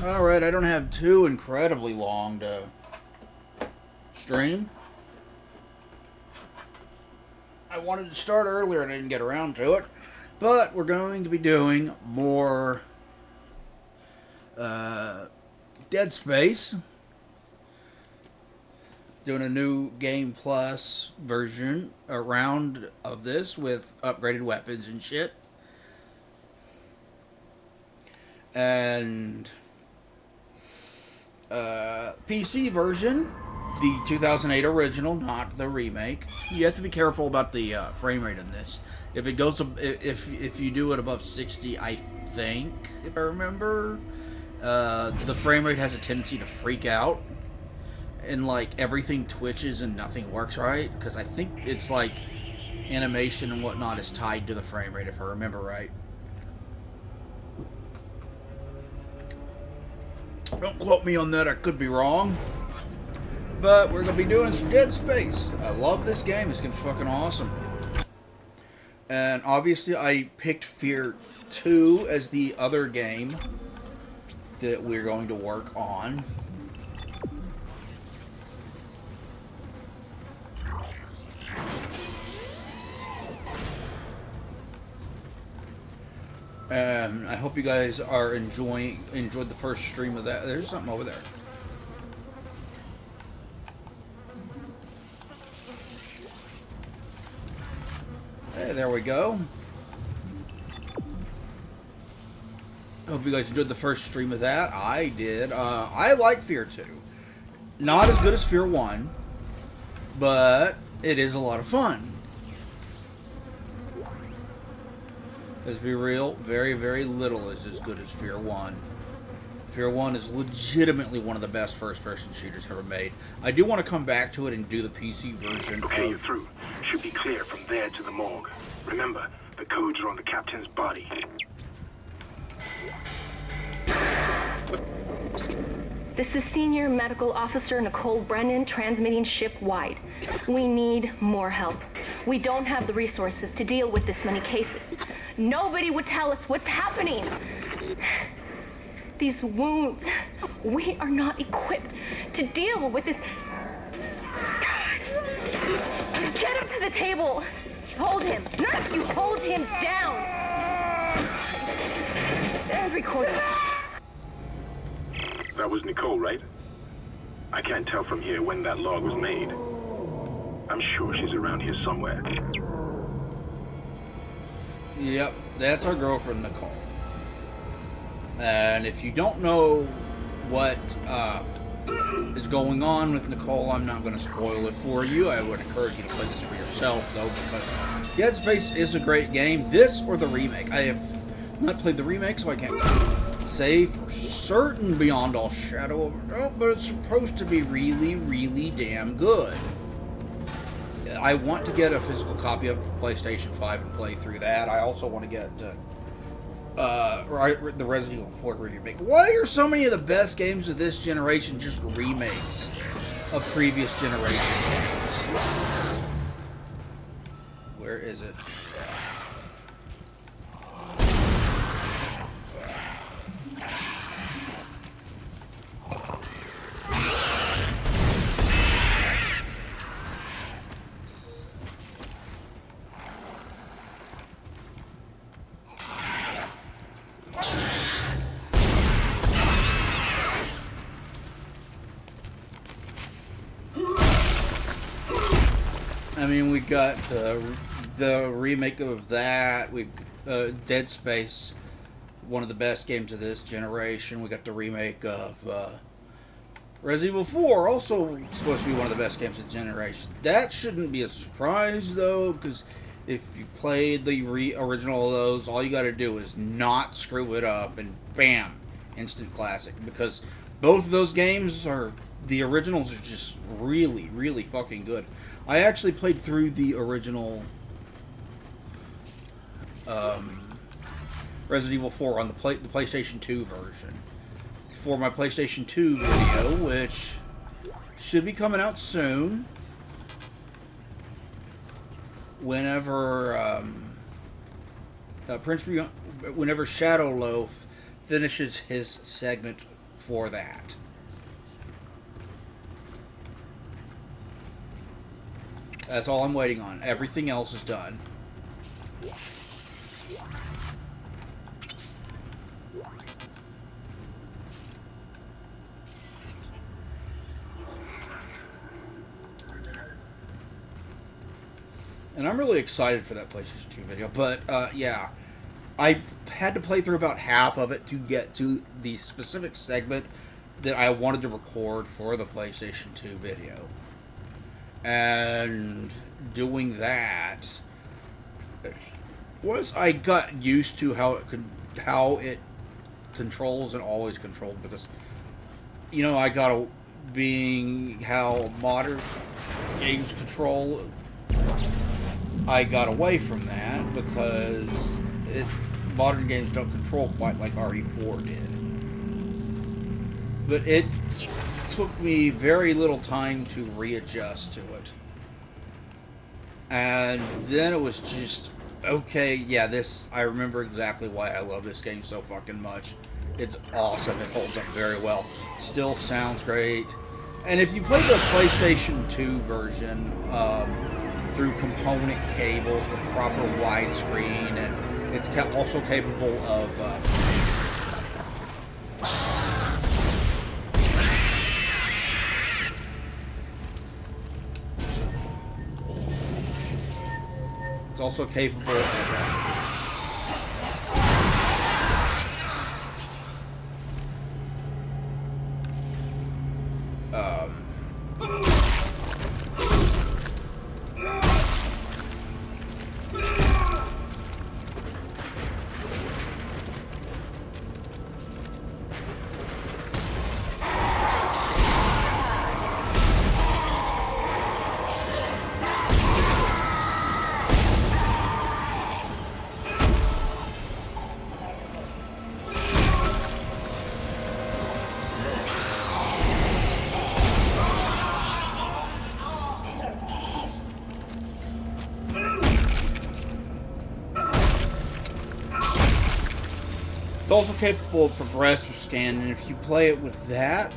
Alright, I don't have too incredibly long to stream. I wanted to start earlier and I didn't get around to it. But we're going to be doing more Dead Space. Doing a new Game Plus version around of this with upgraded weapons and shit. And PC version, the 2008 original, not the remake. You have to be careful about the frame rate in this. If it goes, if you do it above 60, I think, if I remember, the frame rate has a tendency to freak out, and like everything twitches and nothing works right. Because I think it's like animation and whatnot is tied to the frame rate, if I remember right. Don't quote me on that, I could be wrong. But we're going to be doing some Dead Space. I love this game, it's going to be fucking awesome. And obviously I picked Fear 2 as the other game that we're going to work on. And I hope you guys are enjoyed the first stream of that. There's something over there. Hey, there we go. I hope you guys enjoyed the first stream of that. I did. I like Fear 2. Not as good as Fear 1, but it is a lot of fun. Let's be real, very, very little is as good as Fear 1. Fear 1 is legitimately one of the best first-person shooters ever made. I do want to come back to it and do the PC version. Okay, you're through. Should be clear from there to the morgue. Remember, the codes are on the captain's body. This is Senior Medical Officer Nicole Brennan transmitting ship-wide. We need more help. We don't have the resources to deal with this many cases. Nobody would tell us what's happening. These wounds, we are not equipped to deal with this. Get him to the table. Hold him. Nurse, you hold him down. And recording. That was Nicole, right? I can't tell from here when that log was made. I'm sure she's around here somewhere. Yep, that's our girlfriend, Nicole. And if you don't know what is going on with Nicole, I'm not going to spoil it for you. I would encourage you to play this for yourself, though, because Dead Space is a great game. This or the remake. I have not played the remake, so I can't say for certain beyond all shadow of a doubt, but it's supposed to be really, really damn good. I want to get a physical copy of it for PlayStation 5 and play through that. I also want to get the Resident Evil 4 remake. Why are so many of the best games of this generation just remakes of previous generation games? Where is it? I mean, we got the remake of that. We Dead Space, one of the best games of this generation. We got the remake of Resident Evil 4, also supposed to be one of the best games of the generation. That shouldn't be a surprise, though, because if you played the original of those, all you got to do is not screw it up, and bam, instant classic. Because both of those games are, the originals are just really, really fucking good. I actually played through the original Resident Evil 4 on the PlayStation 2 version for my PlayStation 2 video, which should be coming out soon. Whenever whenever Shadowloaf finishes his segment for that. That's all I'm waiting on. Everything else is done. And I'm really excited for that PlayStation 2 video. But, yeah. I had to play through about half of it to get to the specific segment that I wanted to record for the PlayStation 2 video. And doing that, once I got used to how it controls and always controlled, because, you know, being how modern games control, I got away from that because modern games don't control quite like RE4 did. But it took me very little time to readjust to it. And then it was just, okay, yeah, I remember exactly why I love this game so fucking much. It's awesome. It holds up very well. Still sounds great. And if you play the PlayStation 2 version through component cables with proper widescreen, and it's also capable of It's also capable of progressive scan, and if you play it with that,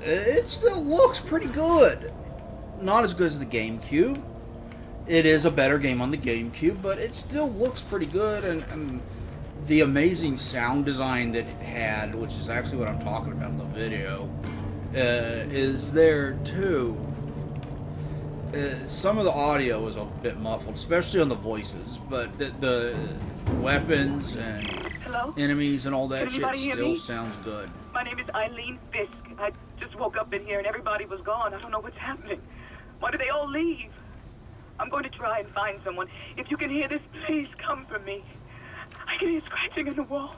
it still looks pretty good. Not as good as the GameCube. It is a better game on the GameCube, but it still looks pretty good, and the amazing sound design that it had, which is actually what I'm talking about in the video, is there too. Some of the audio is a bit muffled, especially on the voices, but the weapons and enemies and all that shit still sounds good. My name is Eileen Fisk. I just woke up in here and everybody was gone. I don't know what's happening. Why did they all leave? I'm going to try and find someone. If you can hear this, please come for me. I can hear scratching in the wall.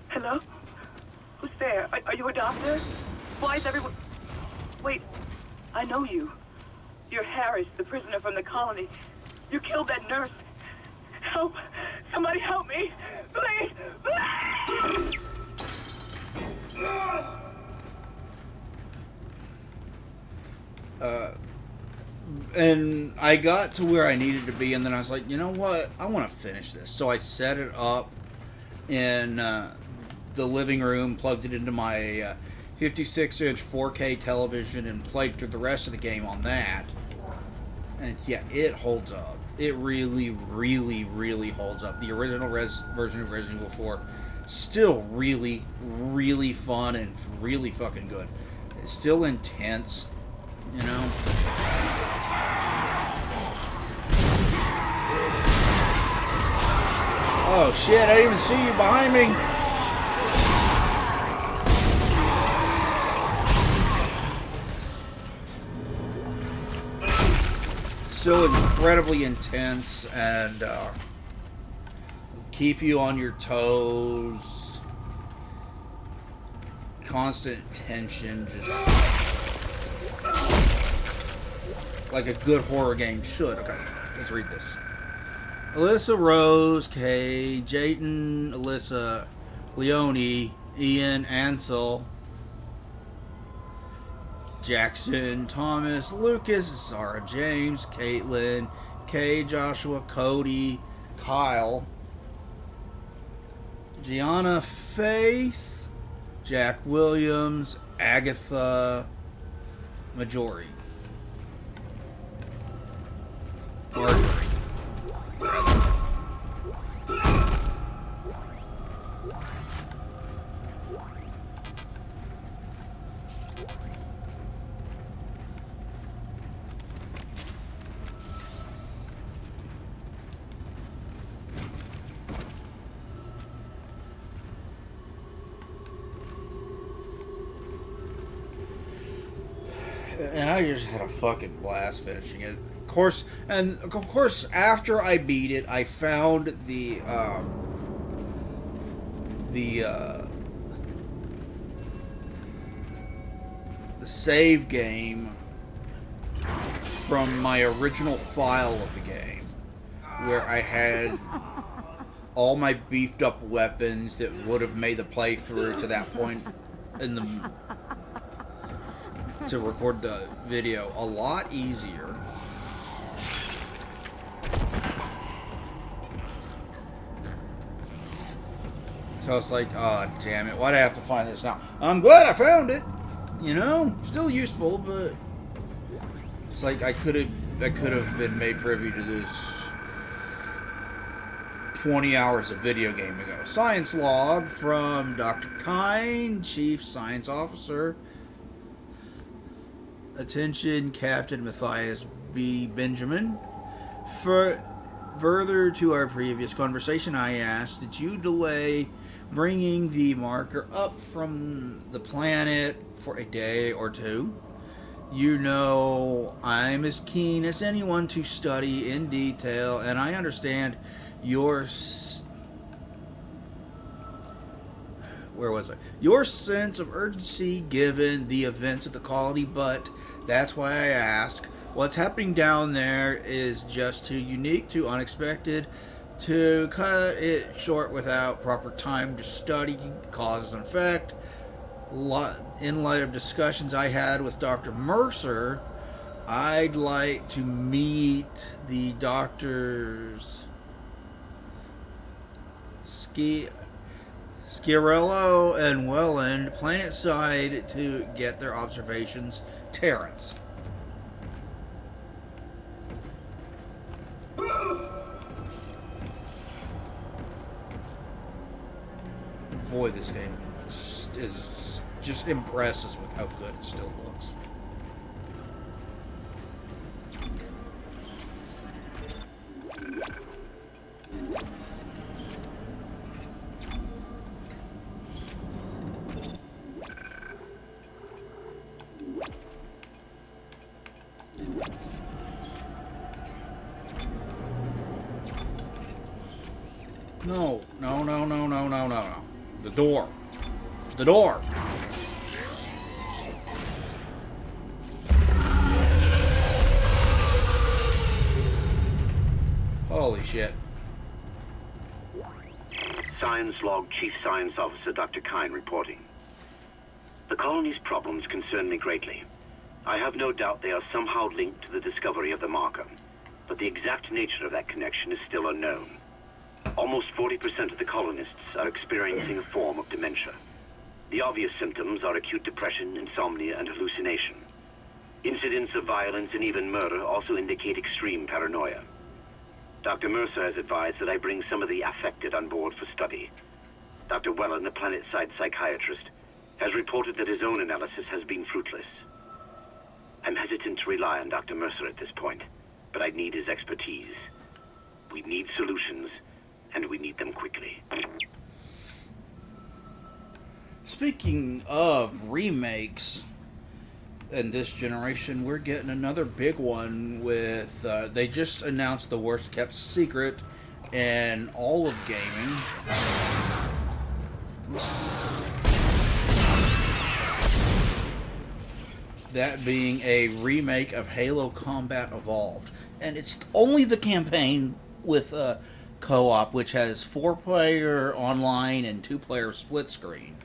Hello? Who's there? Are you a doctor? Why is everyone... Wait, I know you. You're Harris, the prisoner from the colony. You killed that nurse. Help! Somebody help me! Please! Please! And I got to where I needed to be, and then I was like, you know what? I want to finish this. So I set it up in the living room, plugged it into my 56-inch 4K television, and played through the rest of the game on that. And yeah, it holds up. It really, really, really holds up. The original version of Resident Evil 4 still really, really fun and really fucking good. It's still intense, you know? Oh shit, I didn't even see you behind me! Still incredibly intense and keep you on your toes. Constant tension, just like a good horror game should. Okay, let's read this. Alyssa, Rose, Kay, Jayden, Alyssa, Leonie, Ian, Ansel, Jackson, Thomas, Lucas, Sarah, James, Caitlin, Kay, Joshua, Cody, Kyle, Gianna, Faith, Jack Williams, Agatha Marjorie. And I just had a fucking blast finishing it. Of course, after I beat it, I found the save game from my original file of the game, where I had all my beefed up weapons that would have made the playthrough to that point in the to record the video a lot easier. So it's like, oh damn it, why'd I have to find this now? I'm glad I found it. You know, still useful, but it's like I could have been made privy to this 20 hours of video game ago. Science log from Dr. Kine, Chief Science Officer. Attention, Captain Matthias B. Benjamin. Further to our previous conversation, I asked, did you delay bringing the marker up from the planet for a day or two? You know, I'm as keen as anyone to study in detail, and I understand your... Where was I? Your sense of urgency given the events at the colony, but that's why I ask. What's happening down there is just too unique, too unexpected to cut it short without proper time to study cause and effect. In light of discussions I had with Dr. Mercer, I'd like to meet the doctors Schiarello and Welland planetside to get their observations. Terrence. Boy, this game is just impresses with how good it still looks. No. The door. The door. Holy shit. Science log, Chief Science Officer Dr. Kine reporting. The colony's problems concern me greatly. I have no doubt they are somehow linked to the discovery of the marker, but the exact nature of that connection is still unknown. Almost 40% of the colonists are experiencing a form of dementia. The obvious symptoms are acute depression, insomnia, and hallucination. Incidents of violence and even murder also indicate extreme paranoia. Dr. Mercer has advised that I bring some of the affected on board for study. Dr. Welland, the planetside psychiatrist, has reported that his own analysis has been fruitless. I'm hesitant to rely on Dr. Mercer at this point, but I need his expertise. We need solutions, and we need them quickly. Speaking of remakes in this generation, we're getting another big one with... they just announced the worst kept secret in all of gaming. That being a remake of Halo Combat Evolved. And it's only the campaign with co-op, which has 4-player online and 2-player split screen.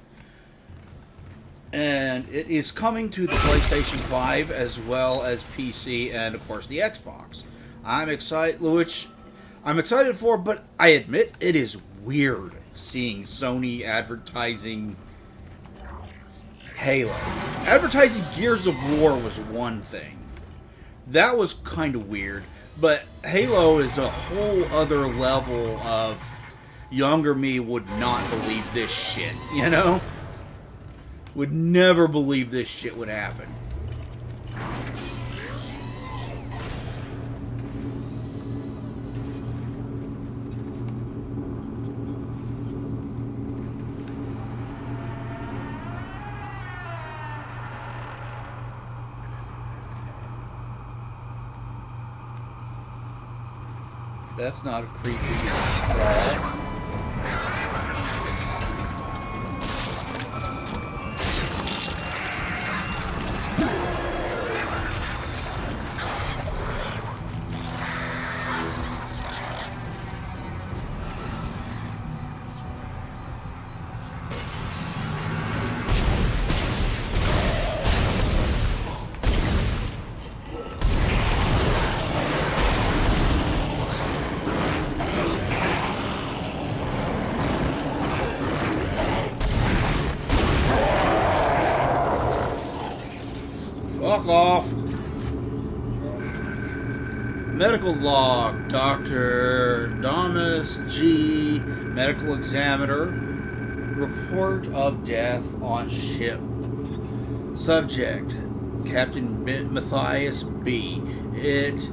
And it is coming to the PlayStation 5 as well as PC and, of course, the Xbox. I'm excited for, but I admit it is weird seeing Sony advertising Halo. Advertising Gears of War was one thing. That was kind of weird. But Halo is a whole other level of younger me would not believe this shit, you know? Would never believe this shit would happen. That's not a creepy rat. Fuck off. Medical log. Dr. Thomas G. Medical examiner. Report of death on ship. Subject. Captain Matthias B. It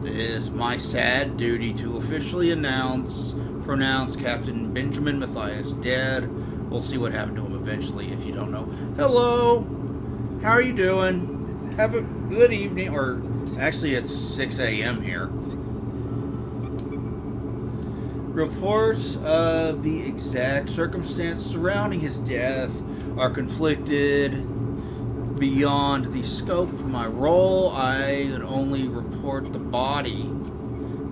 is my sad duty to officially pronounce Captain Benjamin Matthias dead. We'll see what happened to him eventually if you don't know. Hello. How are you doing? Have a good evening, or actually it's 6 a.m. here. Reports of the exact circumstance surrounding his death are conflicted beyond the scope of my role. I could only report the body.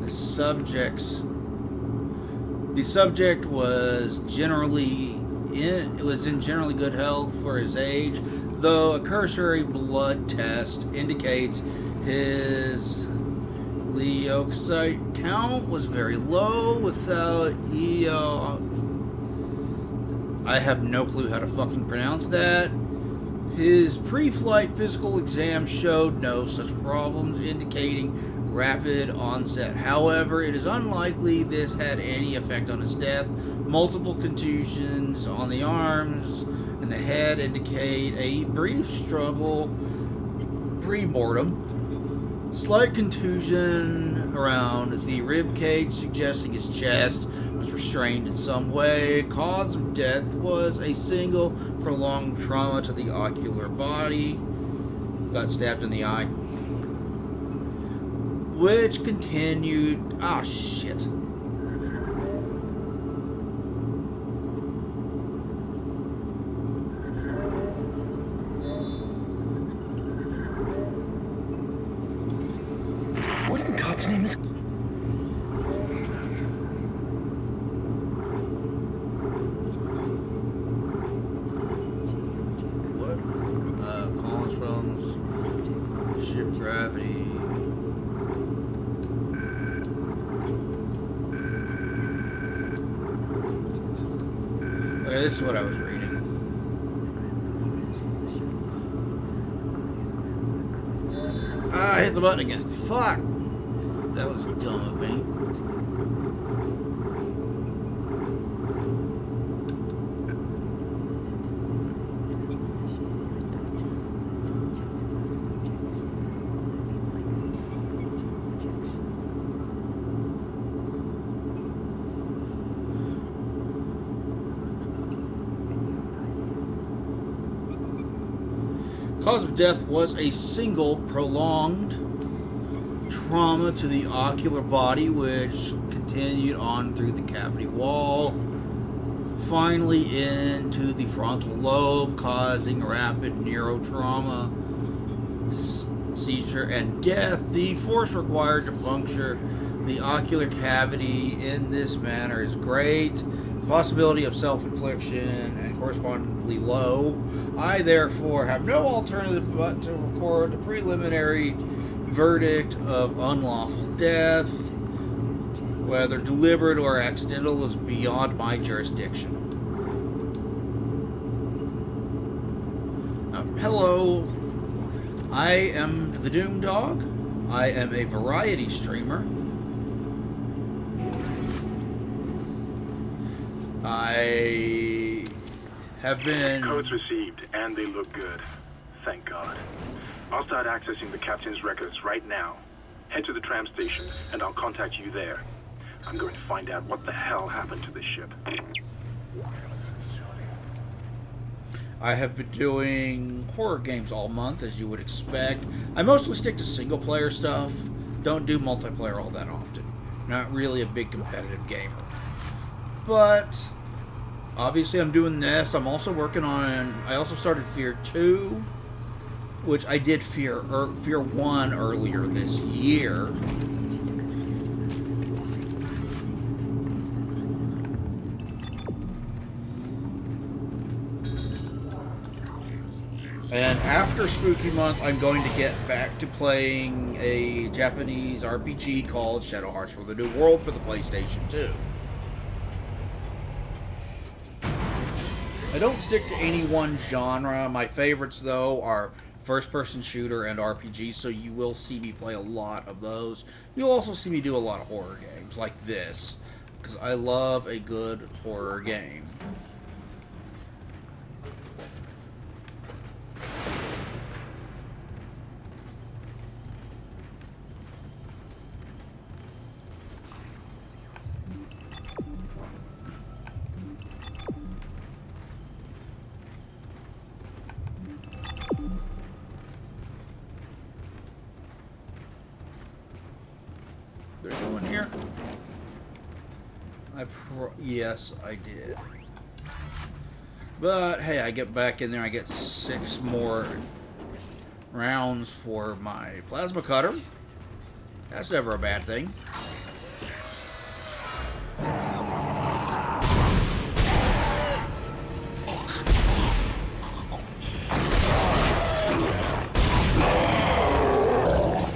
The subject was in generally good health for his age, though a cursory blood test indicates his leukocyte count was very low without I have no clue how to fucking pronounce that. His pre-flight physical exam showed no such problems, indicating rapid onset. However, it is unlikely this had any effect on his death. Multiple contusions on the arms and the head indicate a brief struggle pre-mortem. Slight contusion around the rib cage, suggesting his chest was restrained in some way. Cause of death was a single prolonged trauma to the ocular body. Got stabbed in the eye. Which continued... Ah, shit. What in God's name is... What? Collins Films. Ship gravity. Okay, this is what I was reading. Ah, I hit the button again. Fuck! That was dumb of me. Cause of death was a single prolonged trauma to the ocular body, which continued on through the cavity wall, finally into the frontal lobe, causing rapid neurotrauma, seizure, and death. The force required to puncture the ocular cavity in this manner is great. The possibility of self-infliction and correspondingly low. I therefore have no alternative but to record the preliminary verdict of unlawful death. Whether deliberate or accidental is beyond my jurisdiction. Hello, I am the Doom Dog. I am a variety streamer. I have been... Codes received, and they look good. Thank God. I'll start accessing the captain's records right now. Head to the tram station, and I'll contact you there. I'm going to find out what the hell happened to this ship. I have been doing horror games all month, as you would expect. I mostly stick to single-player stuff. Don't do multiplayer all that often. Not really a big competitive gamer. But, obviously I'm doing this. I'm also working on... I also started Fear 2, which I did Fear 1 earlier this year. And after Spooky Month, I'm going to get back to playing a Japanese RPG called Shadow Hearts for the New World for the PlayStation 2. I don't stick to any one genre. My favorites, though, are first-person shooter and RPG, so you will see me play a lot of those. You'll also see me do a lot of horror games like this, because I love a good horror game. They're going here? Yes, I did. But, hey, I get back in there, I get 6 more rounds for my plasma cutter. That's never a bad thing.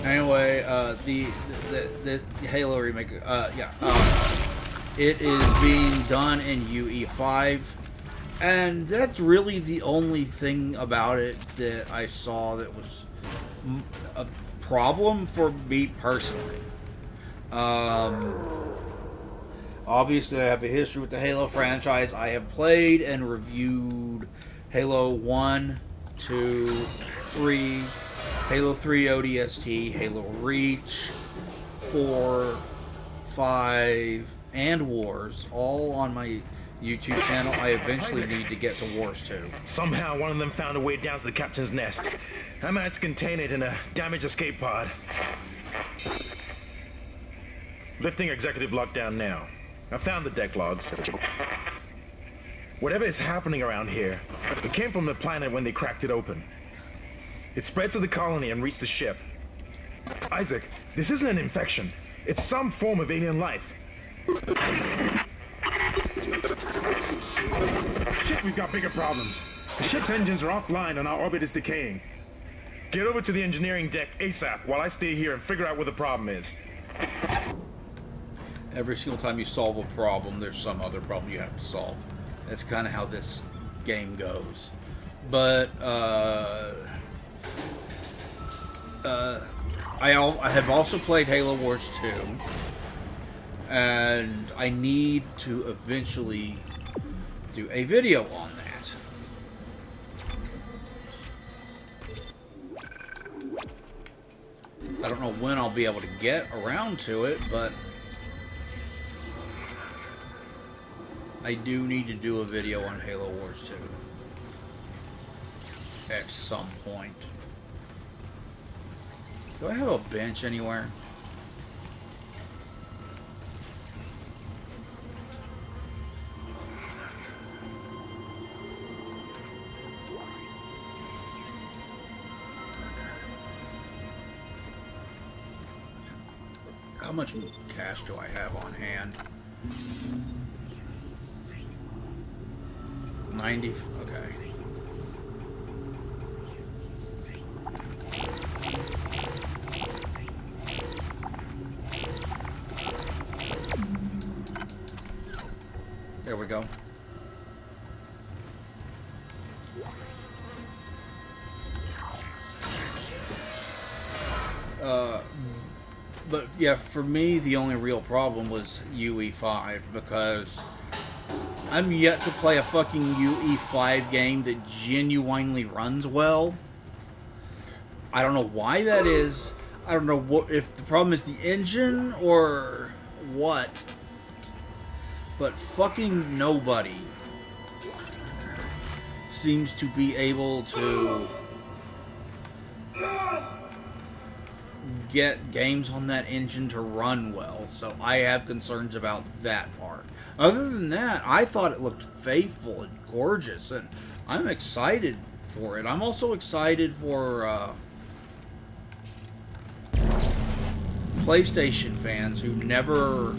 Anyway, the Halo remake, it is being done in UE5, and that's really the only thing about it that I saw that was a problem for me personally. Obviously, I have a history with the Halo franchise. I have played and reviewed Halo 1, 2, 3, Halo 3 ODST, Halo Reach, 4, 5, and Wars, all on my YouTube channel. I eventually need to get to Wars 2. Somehow one of them found a way down to the captain's nest. I managed to contain it in a damaged escape pod. Lifting executive lockdown now. I found the deck logs. Whatever is happening around here, it came from the planet when they cracked it open. It spread to the colony and reached the ship. Isaac, this isn't an infection. It's some form of alien life. Shit, we've got bigger problems. The ship's engines are offline and our orbit is decaying. Get over to the engineering deck ASAP while I stay here and figure out what the problem is. Every single time you solve a problem, there's some other problem you have to solve. That's kind of how this game goes. But, I have also played Halo Wars 2, and I need to eventually do a video on that. I don't know when I'll be able to get around to it, but I do need to do a video on Halo Wars 2 at some point. Do I have a bench anywhere? How much cash do I have on hand? 90? Okay. There we go. But yeah, for me, the only real problem was UE5 because I'm yet to play a fucking UE5 game that genuinely runs well. I don't know why that is. I don't know if the problem is the engine or what. But fucking nobody seems to be able to get games on that engine to run well, so I have concerns about that part. Other than that, I thought it looked faithful and gorgeous, and I'm excited for it. I'm also excited for PlayStation fans who never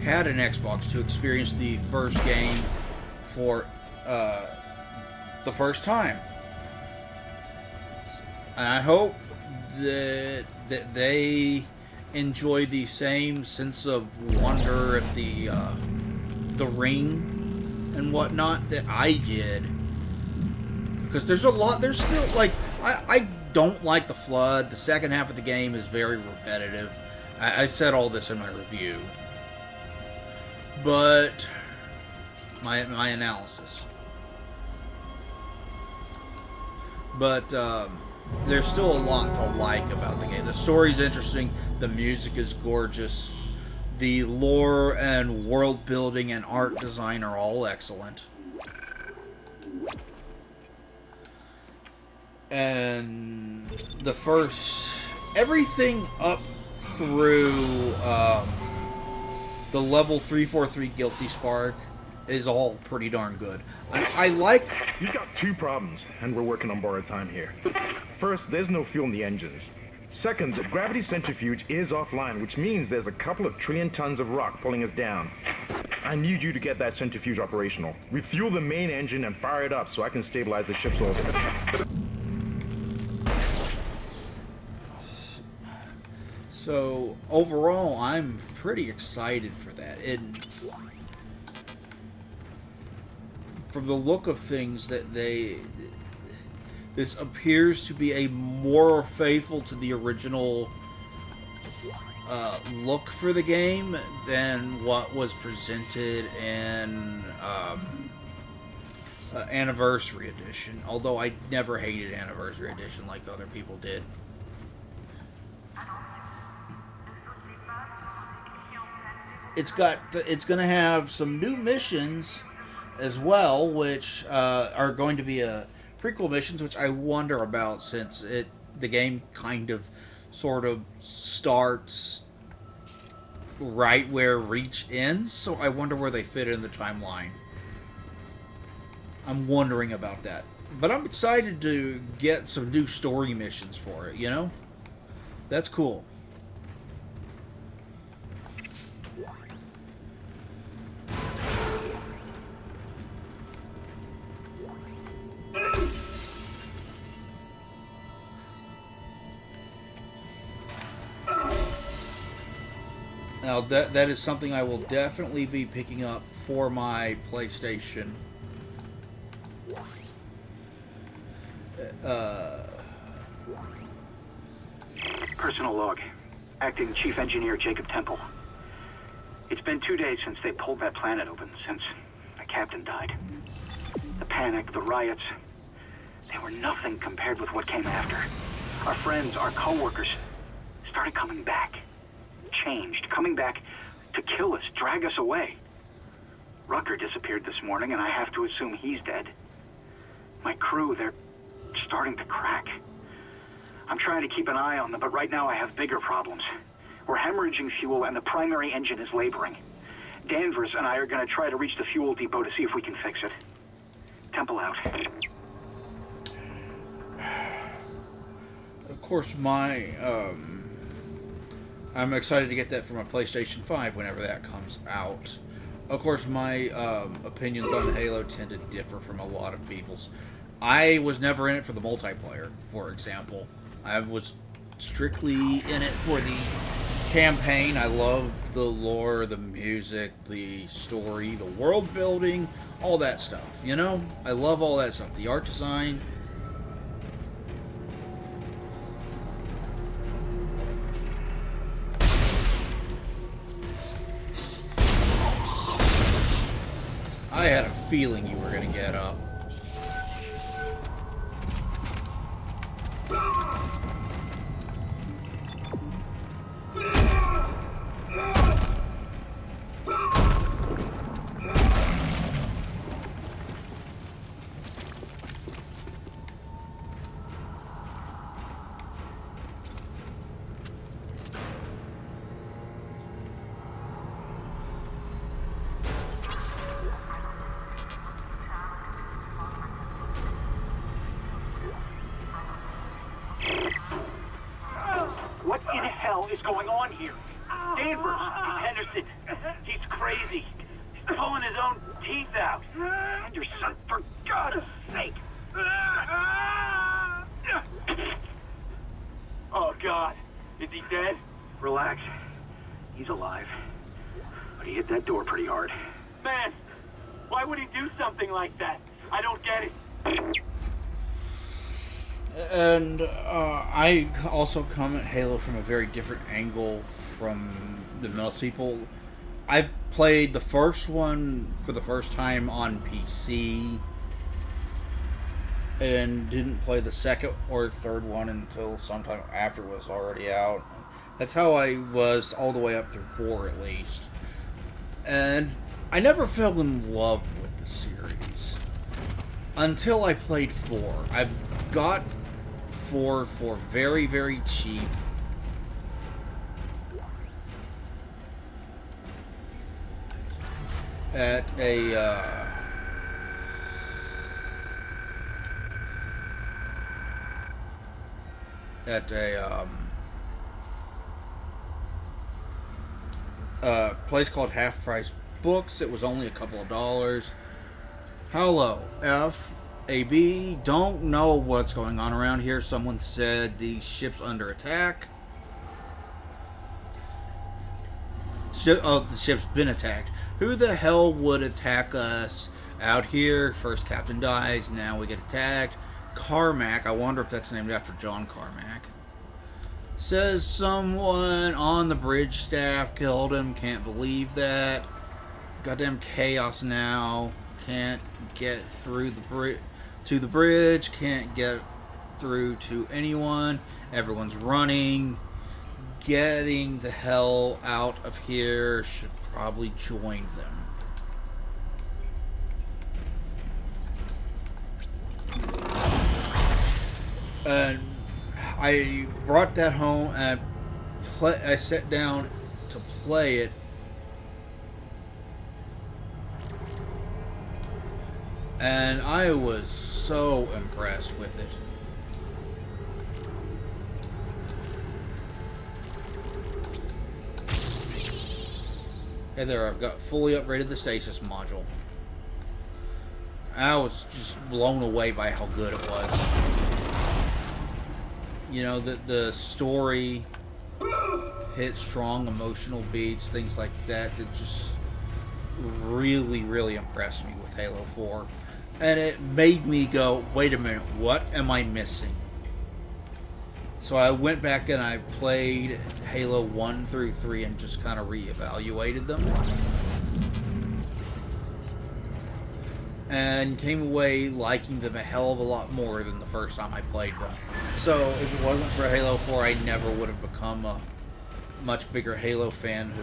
had an Xbox to experience the first game for the first time. And I hope that they enjoy the same sense of wonder at the ring and whatnot that I did. Because there's still, like, I don't like the Flood. The second half of the game is very repetitive. I said all this in my review. But my analysis. But there's still a lot to like about the game. The story's interesting. The music is gorgeous. The lore and world building and art design are all excellent. And everything up through the level 343 Guilty Spark is all pretty darn good. I like... You've got two problems, and we're working on borrowed time here. First, there's no fuel in the engines. Second, the gravity centrifuge is offline, which means there's a couple of trillion tons of rock pulling us down. I need you to get that centrifuge operational. Refuel the main engine and fire it up so I can stabilize the ship's orbit. So, overall, I'm pretty excited for that. And from the look of things, this appears to be a more faithful to the original look for the game than what was presented in Anniversary Edition. Although I never hated Anniversary Edition like other people did. It's going to have some new missions as well, which are going to be prequel missions, which I wonder about since the game kind of sort of starts right where Reach ends, so I wonder where they fit in the timeline. I'm wondering about that. But I'm excited to get some new story missions for it, you know? That's cool. Now, that is something I will definitely be picking up for my PlayStation. Personal log. Acting Chief Engineer Jacob Temple. It's been 2 days since they pulled that planet open, since the captain died. The panic, the riots, they were nothing compared with what came after. Our friends, our co-workers, started coming back. Changed, coming back to kill us, drag us away. Rucker disappeared this morning, and I have to assume he's dead. My crew, they're starting to crack. I'm trying to keep an eye on them, but right now I have bigger problems. We're hemorrhaging fuel, and the primary engine is laboring. Danvers and I are going to try to reach the fuel depot to see if we can fix it. Temple out. Of course, I'm excited to get that for my PlayStation 5 whenever that comes out. Of course, my opinions on Halo tend to differ from a lot of people's. I was never in it for the multiplayer, for example. I was strictly in it for the campaign. I love the lore, the music, the story, the world building, all that stuff, you know? I love all that stuff. The art design. had a feeling you were going to get up. What in hell is going on here? Danvers, Henderson, he's crazy. He's pulling his own teeth out. Henderson, for God's sake! Oh, God. Is he dead? Relax. He's alive. But he hit that door pretty hard. Man, why would he do something like that? I don't get it. And I also come at Halo from a very different angle from the most people. I played the first one for the first time on PC and didn't play the second or third one until sometime after it was already out. That's how I was all the way up through 4 at least. And I never fell in love with the series until I played 4. I got 4 for very, very cheap. At a place called Half Price Books. It was only a couple of dollars. Hello, FAB. Don't know what's going on around here. Someone said the ship's under attack. The ship's been attacked. Who the hell would attack us out here? First captain dies, now we get attacked. Carmack, I wonder if that's named after John Carmack. Says someone on the bridge staff killed him. Can't believe that. Goddamn chaos now. Can't get through to the bridge. Can't get through to anyone. Everyone's running. Getting the hell out of here. Should probably join them. And I brought that home and I sat down to play it. And I was so impressed with it. Hey there, I've got fully upgraded the stasis module. I was just blown away by how good it was. You know, the story hit strong emotional beats, things like that, that just really, really impressed me with Halo 4. And it made me go, wait a minute, what am I missing? So I went back and I played Halo 1 through 3 and just kind of reevaluated them. And came away liking them a hell of a lot more than the first time I played them. So if it wasn't for Halo 4, I never would have become a much bigger Halo fan.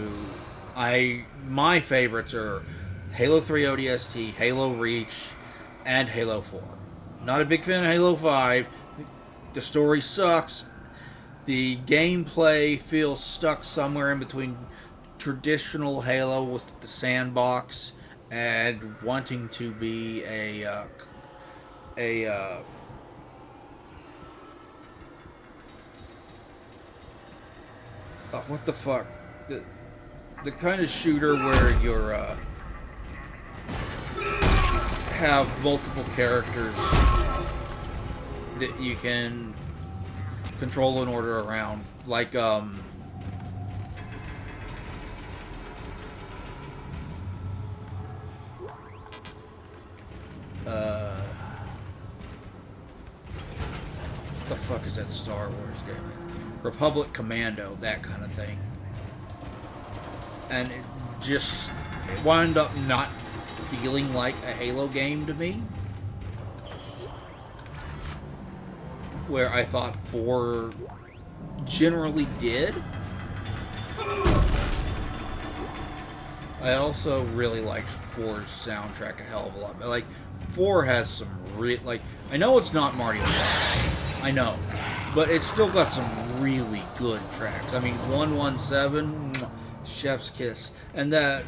My favorites are Halo 3 ODST, Halo Reach, and Halo 4. Not a big fan of Halo 5. The story sucks. The gameplay feels stuck somewhere in between traditional Halo with the sandbox and wanting to be what the fuck? The kind of shooter where you're have multiple characters that you can control and order around, like what the fuck is that Star Wars game? Republic Commando, that kind of thing. And it wound up not feeling like a Halo game to me. Where I thought 4 generally did. I also really liked 4's soundtrack a hell of a lot. But like 4 has some I know it's not Mario Kart. I know. But it's still got some really good tracks. I mean 117, chef's kiss. And that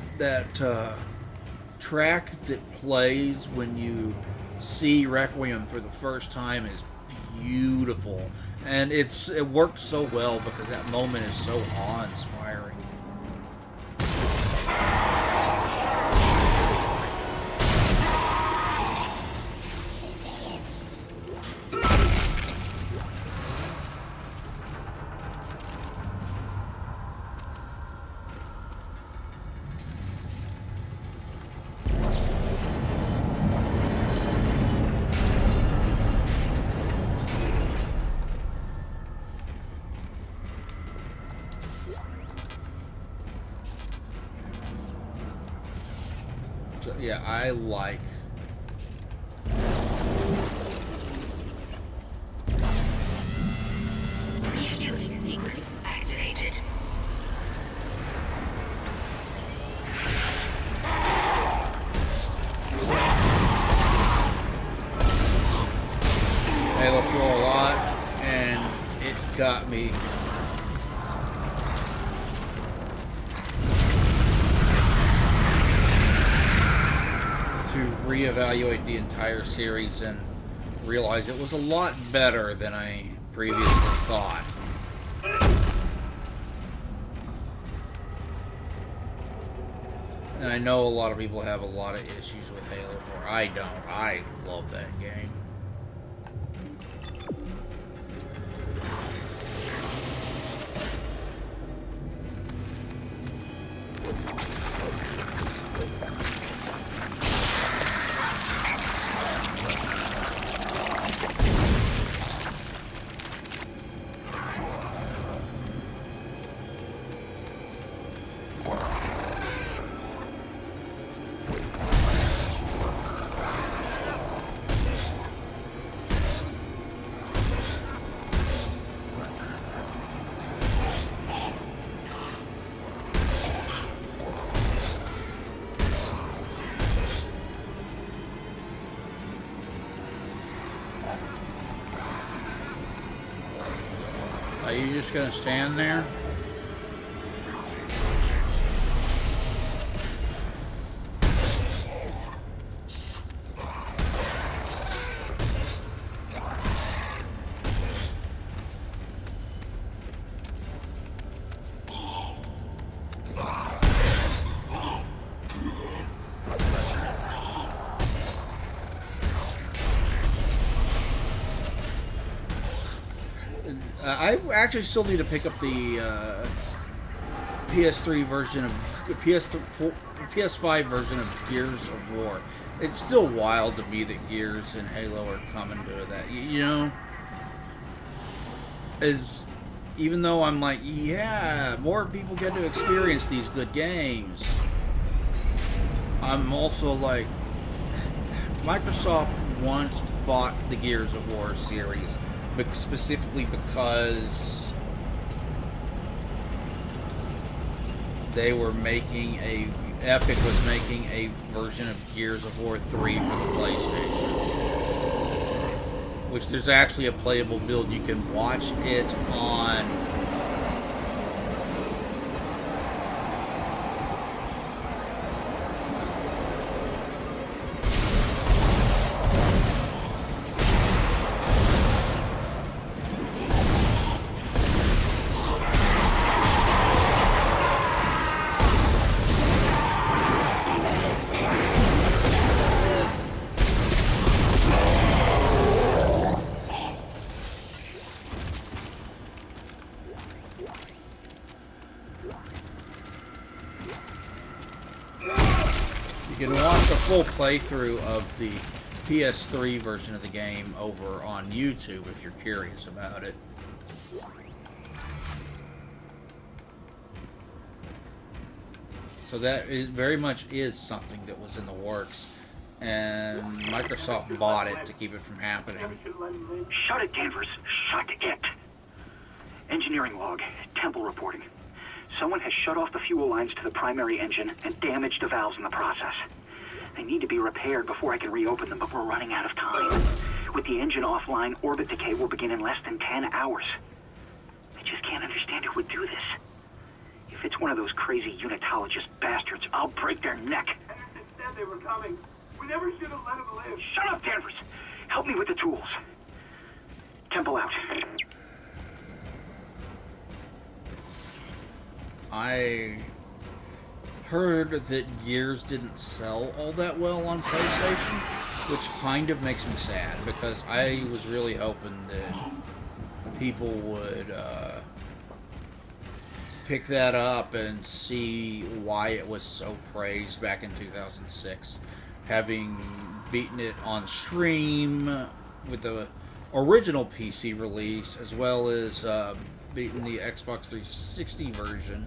track that plays when you see Requiem for the first time is beautiful. And it worked so well because that moment is so awe-inspiring. Yeah, I like... Refueling sequence activated. Halo 4 a lot, and it got me... to reevaluate the entire series and realize it was a lot better than I previously thought. And I know a lot of people have a lot of issues with Halo 4. I don't. I love that game. Are you just gonna stand there? I actually still need to pick up the PS3 version of PS5 version of Gears of War. It's still wild to me that Gears and Halo are coming to that. You know, even though I'm like, yeah, more people get to experience these good games. I'm also like, Microsoft once bought the Gears of War series. Specifically because they were making Epic was making a version of Gears of War 3 for the PlayStation, which there's actually a playable build. You can watch it on You can watch a full playthrough of the PS3 version of the game over on YouTube if you're curious about it. So that is, very much is something that was in the works, and Microsoft bought it to keep it from happening. Shut it, Danvers. Shut it. Engineering log. Temple reporting. Someone has shut off the fuel lines to the primary engine and damaged the valves in the process. They need to be repaired before I can reopen them, but we're running out of time. With the engine offline, orbit decay will begin in less than 10 hours. I just can't understand who would do this. If it's one of those crazy unitologist bastards, I'll break their neck. Henderson said they were coming. We never should have let him live. Shut up, Danvers! Help me with the tools. Temple out. I heard that Gears didn't sell all that well on PlayStation, which kind of makes me sad, because I was really hoping that people would pick that up and see why it was so praised back in 2006, having beaten it on stream with the original PC release, as well as beating the Xbox 360 version.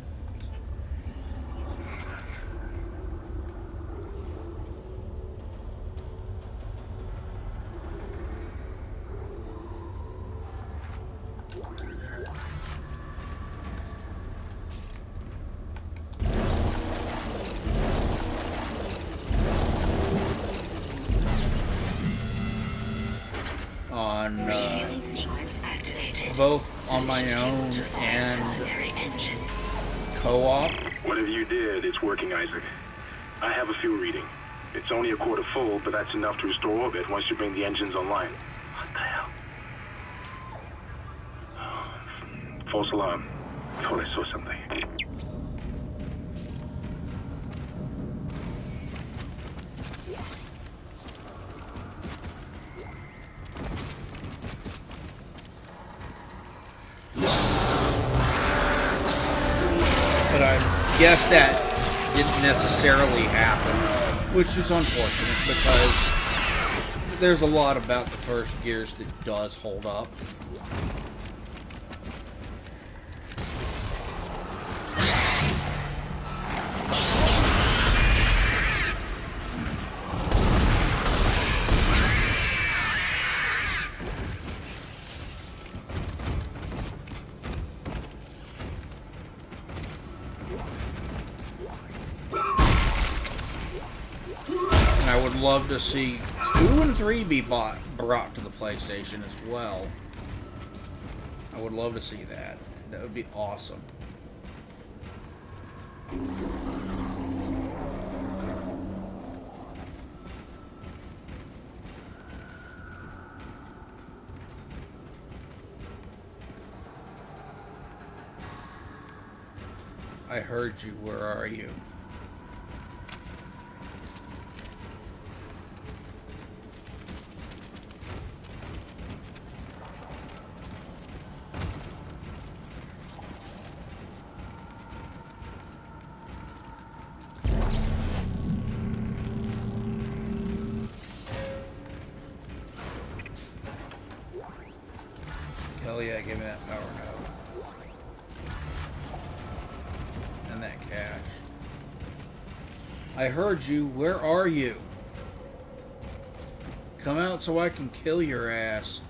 On Refueling sequence activated. both on my own and Primary engine. co-op. Whatever you did, it's working, Isaac. I have a fuel reading. It's only a quarter full, but that's enough to restore orbit once you bring the engines online. What the hell? False alarm. Thought I saw something. But I guess that didn't necessarily happen, which is unfortunate because there's a lot about the first Gears that does hold up. I would love to see 2 and 3 be brought to the PlayStation as well. I would love to see that. That would be awesome. I heard you. Where are you? Hell yeah, give me that power node. And that cash. I heard you. Where are you? Come out so I can kill your ass.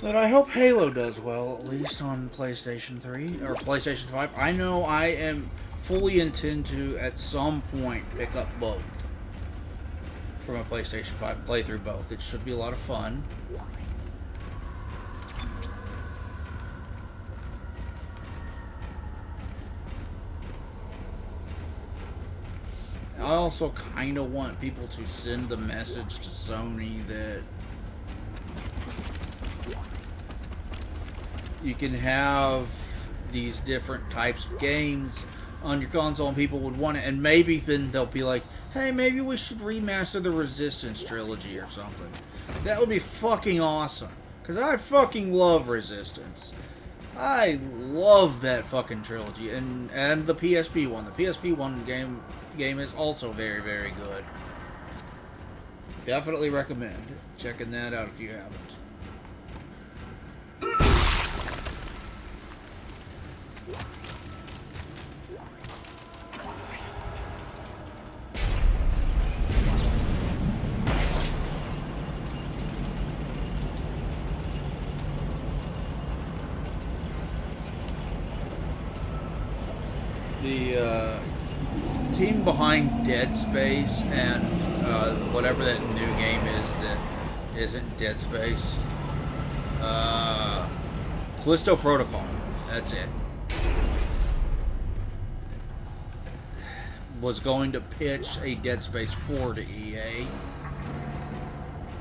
But I hope Halo does well, at least on PlayStation 3 or PlayStation 5. I know I am fully intend to, at some point, pick up both from a PlayStation 5 and play through both. It should be a lot of fun. I also kind of want people to send the message to Sony that you can have these different types of games on your console and people would want it, and maybe then they'll be like, hey, maybe we should remaster the Resistance trilogy or something. That would be fucking awesome, because I fucking love Resistance. I love that fucking trilogy, and the PSP one. The PSP one game is also very, very good. Definitely recommend checking that out if you haven't. The team behind Dead Space and whatever that new game is that isn't Dead Space, Callisto Protocol, that's it, was going to pitch a Dead Space 4 to EA.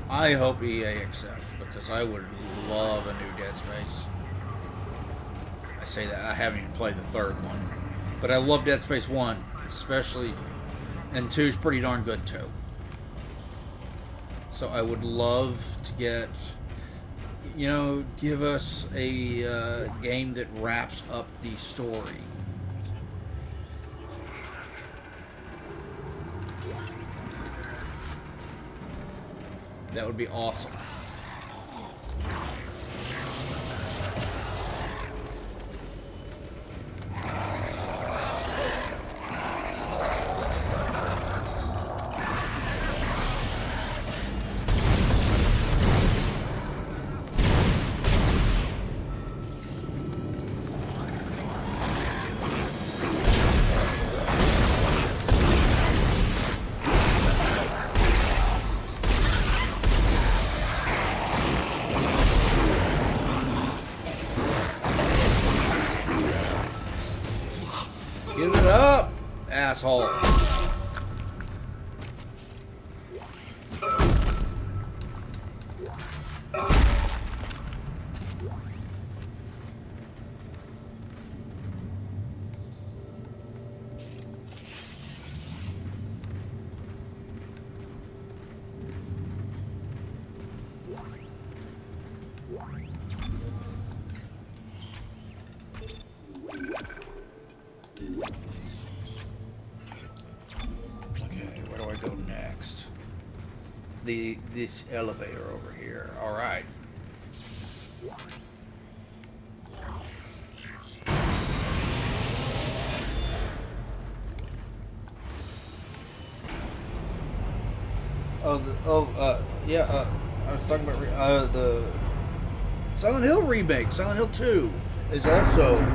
I hope EA accepts, because I would love a new Dead Space. I say that, I haven't even played the third one. But I love Dead Space 1, especially, and 2 is pretty darn good too. So I would love to get, give us a game that wraps up the story. That would be awesome. Give it up, asshole. This elevator over here. All right. I was talking about the Silent Hill remake. Silent Hill 2 is also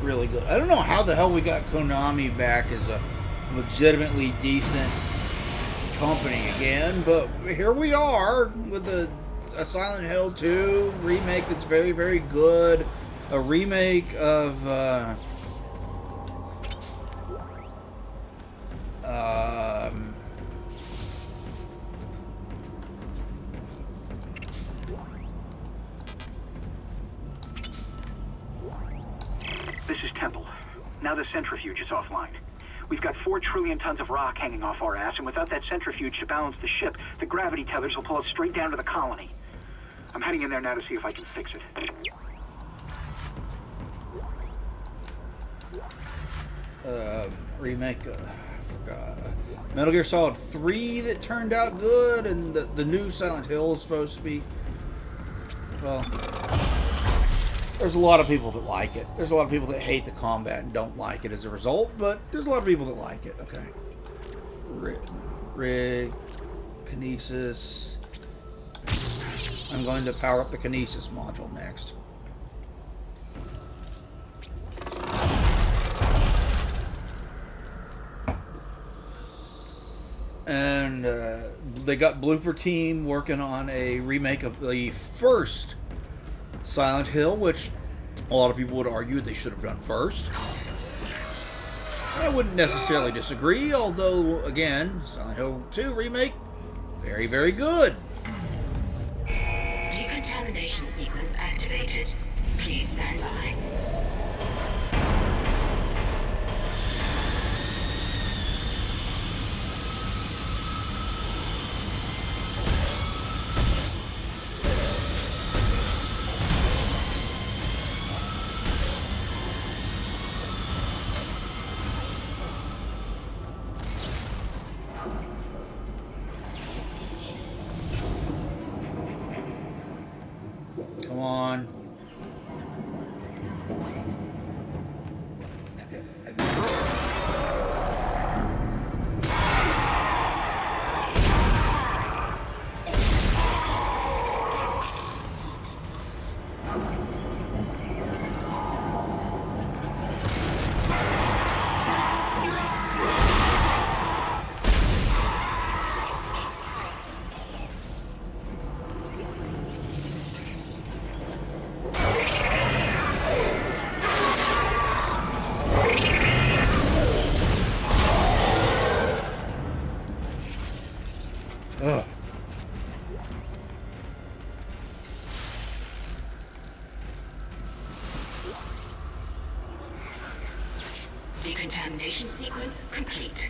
really good. I don't know how the hell we got Konami back as a legitimately decent company again, but here we are with a Silent Hill 2 remake that's very, very good. A remake of This is Temple. Now the centrifuge is offline. We've got 4 trillion tons of rock hanging off our ass, and without that centrifuge to balance the ship, the gravity tethers will pull us straight down to the colony. I'm heading in there now to see if I can fix it. Remake, I forgot. Metal Gear Solid 3 that turned out good, and the new Silent Hill is supposed to be, well, there's a lot of people that like it. There's a lot of people that hate the combat and don't like it as a result, but there's a lot of people that like it. Okay. Rig, Kinesis. I'm going to power up the Kinesis module next. And they got Blooper Team working on a remake of the first Silent Hill, which a lot of people would argue they should have done first. I wouldn't necessarily disagree, although, again, Silent Hill 2 remake, very, very good. Decontamination sequence activated. Please stand by. Decontamination sequence complete.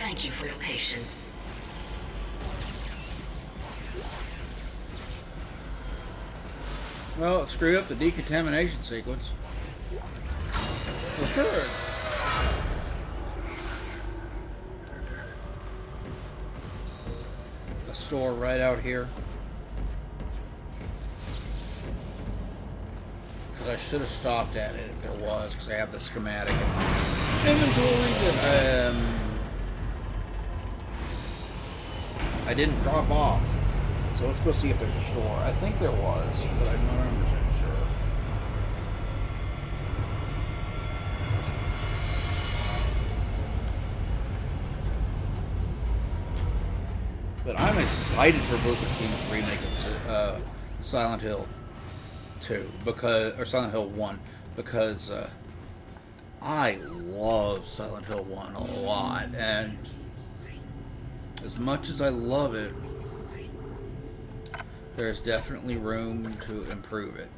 Thank you for your patience. Well, it screwed up the decontamination sequence. What's third? A store right out here. Because I should have stopped at it if there was, because I have the schematic in my inventory that I didn't drop off. So let's go see if there's a store. I think there was, but I'm not 100% sure. But I'm excited for Booker Team's remake of Silent Hill 2 or Silent Hill 1 because I love Silent Hill 1 a lot, and as much as I love it, there's definitely room to improve it.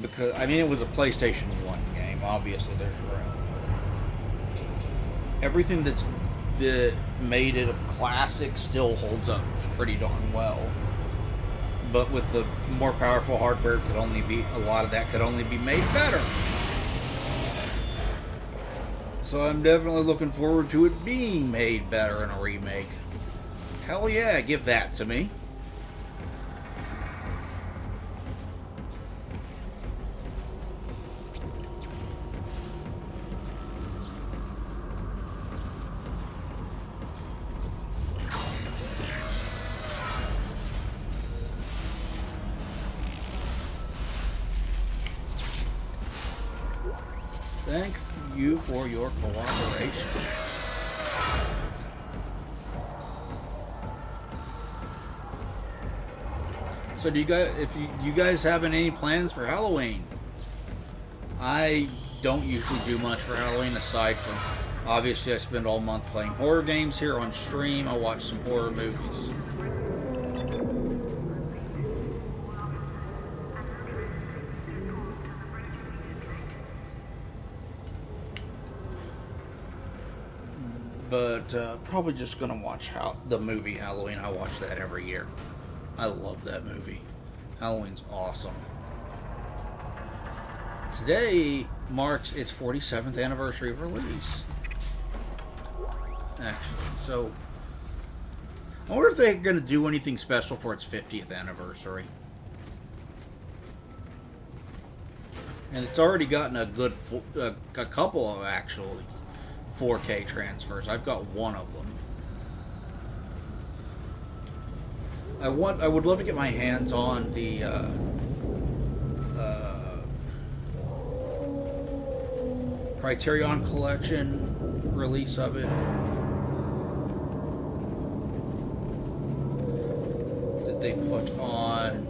Because I mean, it was a PlayStation 1 game. Obviously, there's room. But everything that made it a classic still holds up pretty darn well. But with the more powerful hardware, a lot of that could only be made better. So I'm definitely looking forward to it being made better in a remake. Hell yeah, give that to me. Thank you for your cooperation. So do you guys, you guys having any plans for Halloween? I don't usually do much for Halloween aside from, obviously I spend all month playing horror games here on stream. I watch some horror movies. But probably just gonna watch the movie Halloween. I watch that every year. I love that movie. Halloween's awesome. Today marks its 47th anniversary of release. Actually, so I wonder if they're gonna do anything special for its 50th anniversary. And it's already gotten a good, a couple of actually 4K transfers. I've got one of them. I would love to get my hands on the Criterion Collection release of it that they put on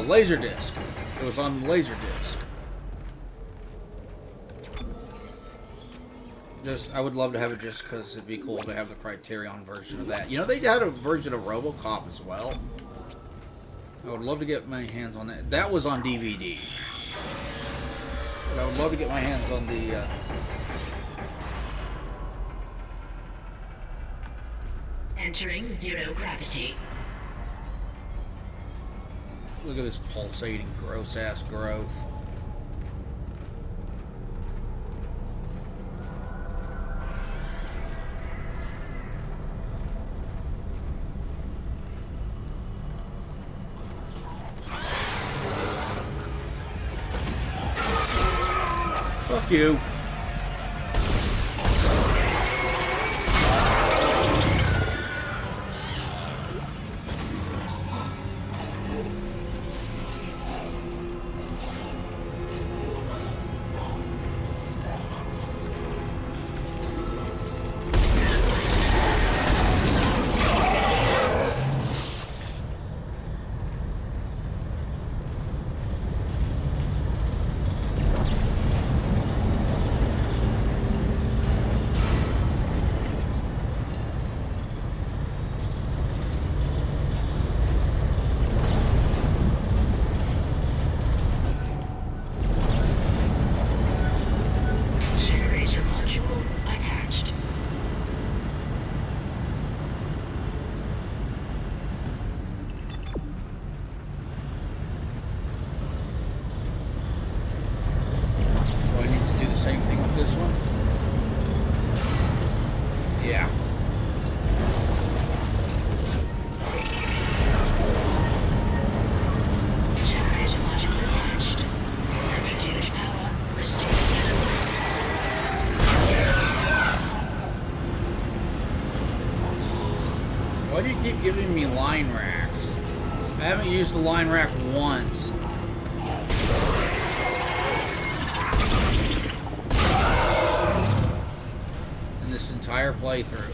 Laserdisc. It was on Laserdisc. I would love to have it just because it'd be cool to have the Criterion version of that. You know, they had a version of RoboCop as well. I would love to get my hands on that. That was on DVD. But I would love to get my hands on the Entering zero gravity. Look at this pulsating, gross-ass growth. you. Generator module attached. Do I need to do the same thing with this one? Yeah. Generator module attached. Centrifuge power restored. Why do you keep giving me line racks? I haven't used the line rack once. In this entire playthrough.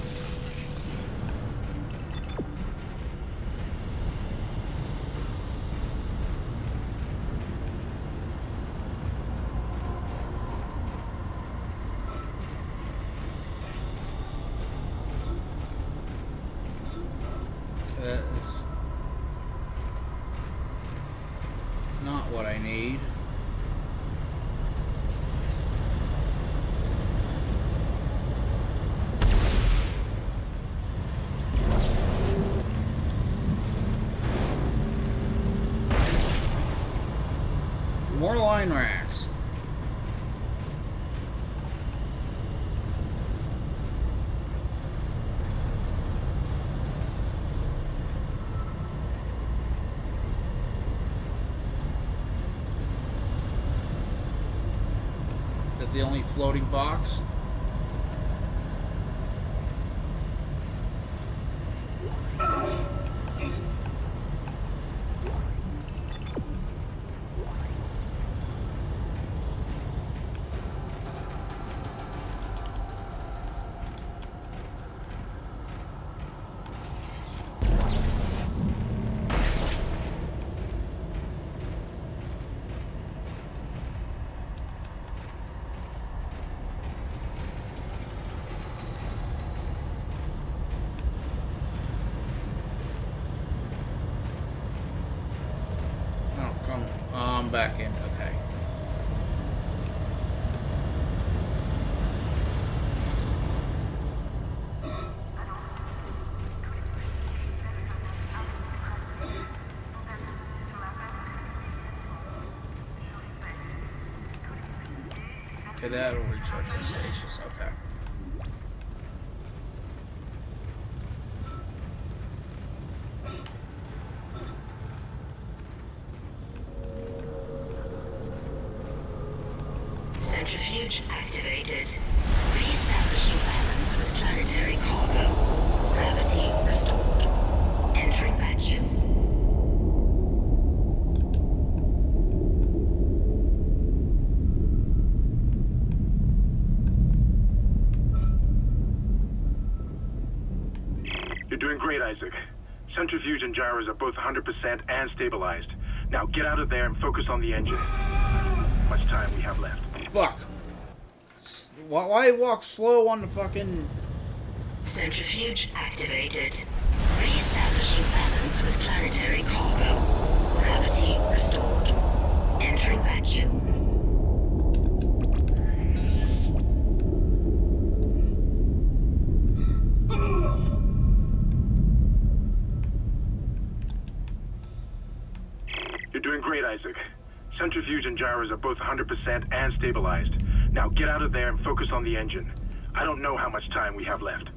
That is not what I need. More line racks. Is that the only floating box? Oh, come on, back in. Okay. Okay, that'll recharge my stasis. Okay. Centrifuge activated. Re-establishing balance with planetary cargo. Gravity restored. Entering vacuum. You're doing great, Isaac. Centrifuge and gyros are both 100% and stabilized. Now get out of there and focus on the engine. How much time we have left? Fuck. Why walk slow on the fucking... Centrifuge activated. Re-establishing balance with planetary cargo. Gravity restored. Entering vacuum. You're doing great, Isaac. Centrifuge and gyros are both 100% and stabilized. Now get out of there and focus on the engine. I don't know how much time we have left.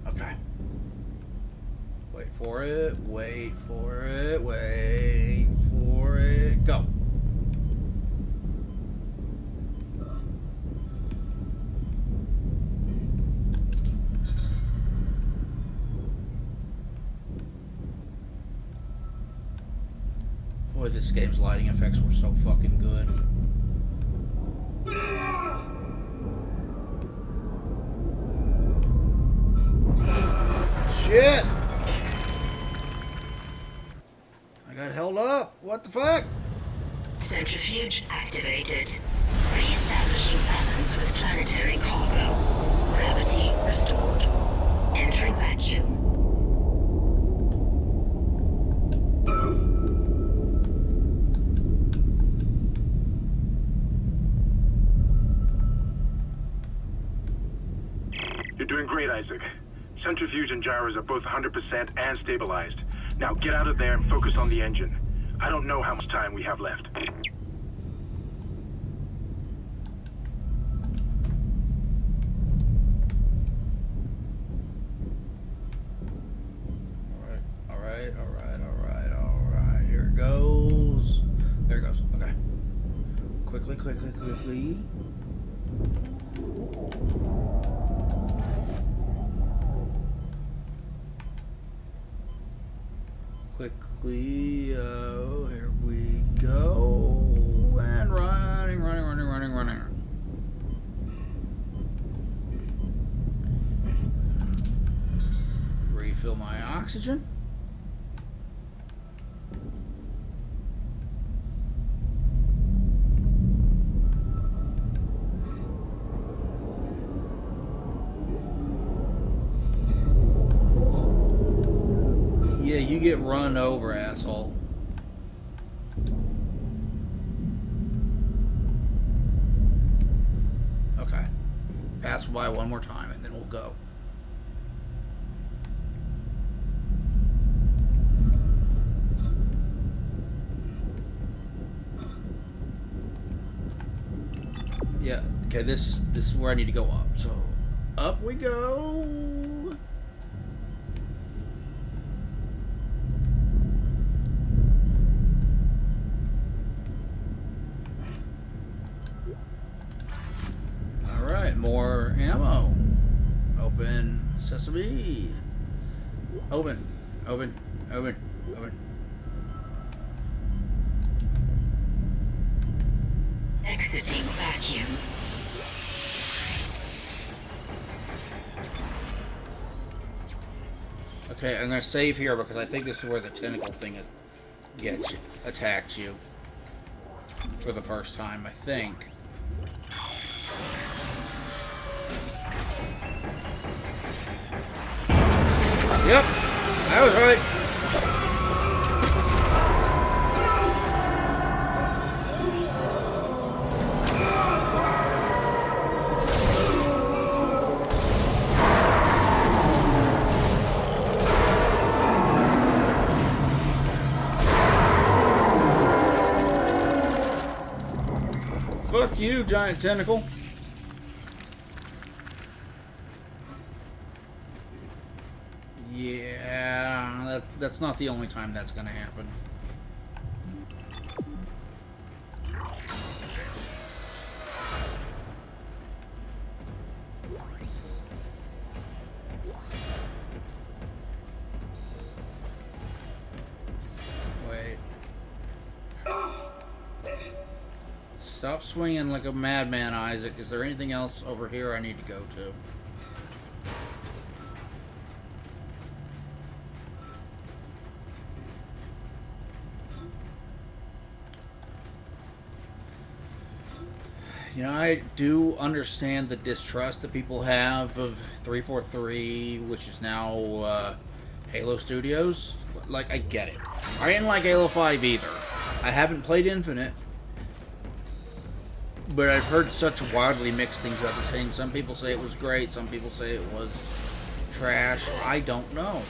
Okay. Wait for it, wait for it, wait for it, go. Boy, this game's lighting effects were so fucking good. Shit! I got held up. What the fuck? Centrifuge activated. Re-establishing balance with planetary cargo. Gravity restored. Entering vacuum. You're doing great, Isaac. Centrifuge and gyros are both 100% and stabilized. Now get out of there and focus on the engine. I don't know how much time we have left. Alright. Here it goes. There it goes. Okay. Quickly. Here we go. And running. Refill my oxygen. Yeah, you get run over, asshole. Okay. Pass by one more time and then we'll go. Yeah, okay, this is where I need to go up. So, up we go. Alright, more ammo. Open sesame. Open. Exiting vacuum. Okay, I'm gonna save here because I think this is where the tentacle thing attacks you for the first time, I think. Yep, I was right. Fuck you, giant tentacle. Yeah, that's not the only time that's gonna happen. Wait. Stop swinging like a madman, Isaac. Is there anything else over here I need to go to? You know, I do understand the distrust that people have of 343, which is now Halo Studios. Like, I get it. I didn't like Halo 5 either. I haven't played Infinite, but I've heard such wildly mixed things about this game. Some people say it was great, some people say it was trash. I don't know.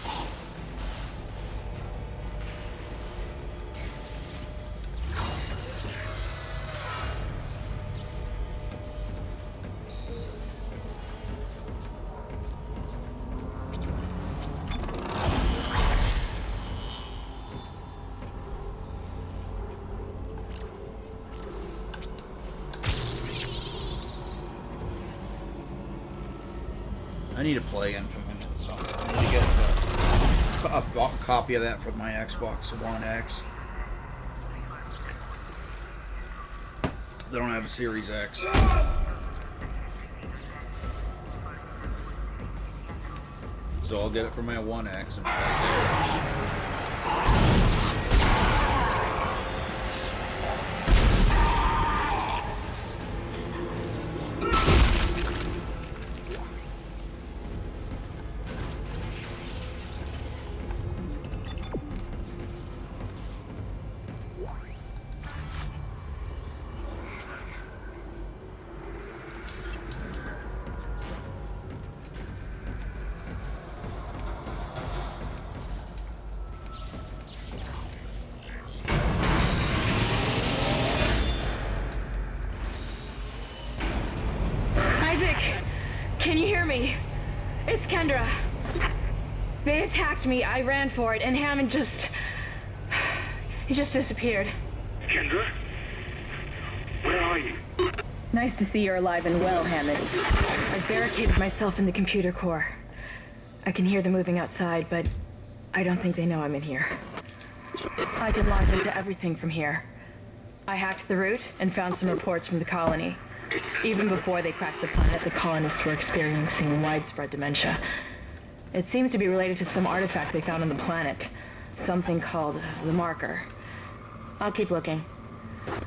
I need to play Infamous. So I need to get a copy of that from my Xbox One X. They don't have a Series X. So I'll get it from my One X and play it. Can you hear me? It's Kendra. They attacked me, I ran for it, and Hammond just... he just disappeared. Kendra? Where are you? Nice to see you're alive and well, Hammond. I've barricaded myself in the computer core. I can hear them moving outside, but I don't think they know I'm in here. I can log into everything from here. I hacked the route and found some reports from the colony. Even before they cracked the planet, the colonists were experiencing widespread dementia. It seems to be related to some artifact they found on the planet. Something called the Marker. I'll keep looking.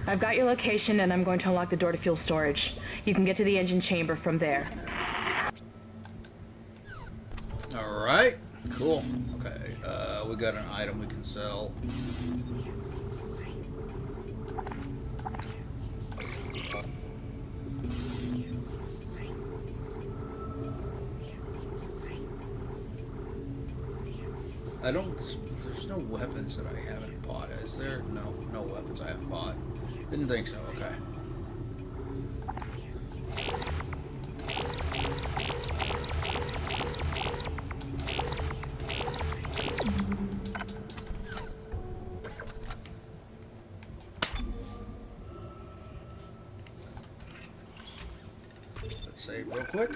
I've got your location and I'm going to unlock the door to fuel storage. You can get to the engine chamber from there. Alright, cool. Okay, we got an item we can sell. There's no weapons that I haven't bought, is there? No weapons I haven't bought. Didn't think so, okay. Let's save real quick.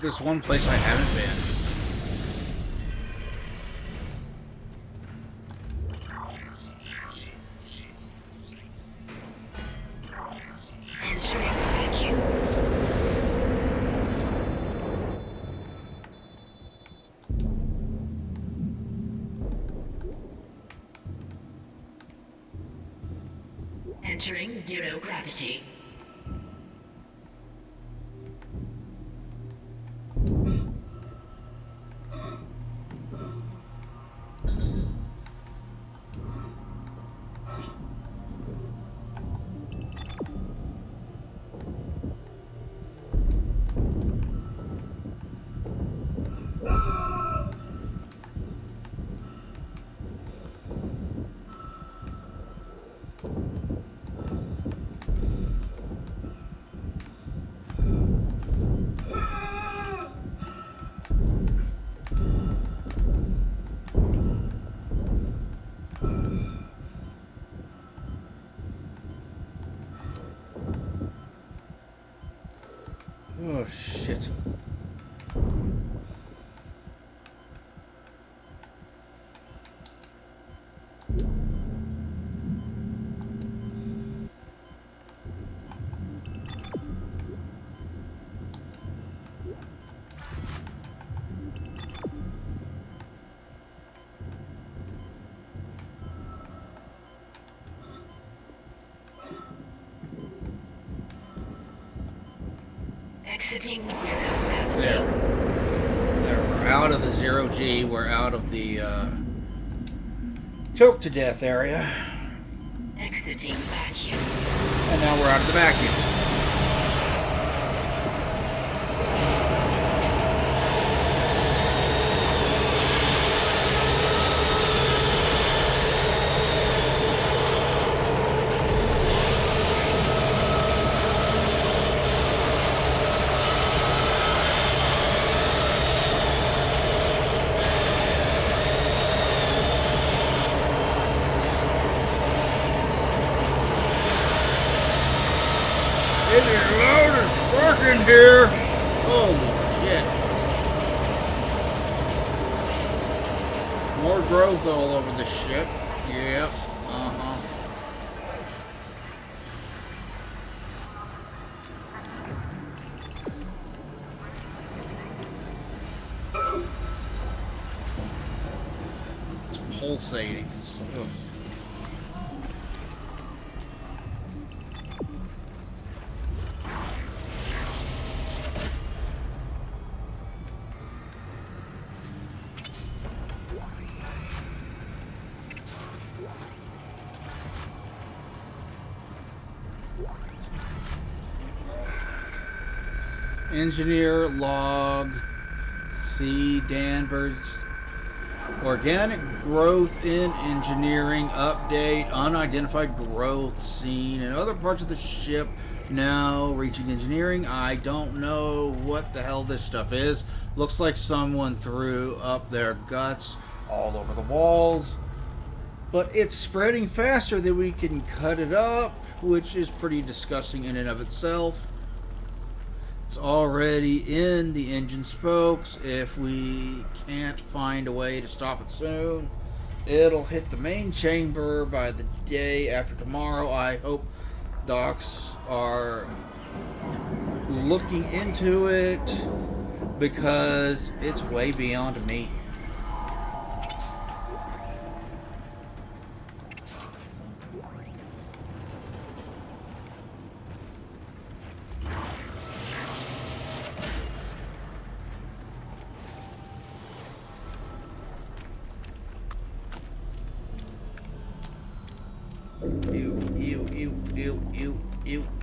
There's one place I haven't been. Entering zero gravity. Oh, shit. Exiting There. We're out of the zero G. We're out of the choke to death area. Exiting vacuum. And now we're out of the vacuum. loud as fuck in here. Holy shit. More growth all over the ship. Yep. Uh-huh. It's pulsating. Ugh. Engineer log C. Danvers. Organic growth in engineering update. Unidentified growth seen in other parts of the ship now reaching engineering. I don't know what the hell this stuff is. Looks like someone threw up their guts all over the walls. But it's spreading faster than we can cut it up, which is pretty disgusting in and of itself. It's already in the engine spokes. If we can't find a way to stop it soon, it'll hit the main chamber by the day after tomorrow. I hope docs are looking into it because it's way beyond me.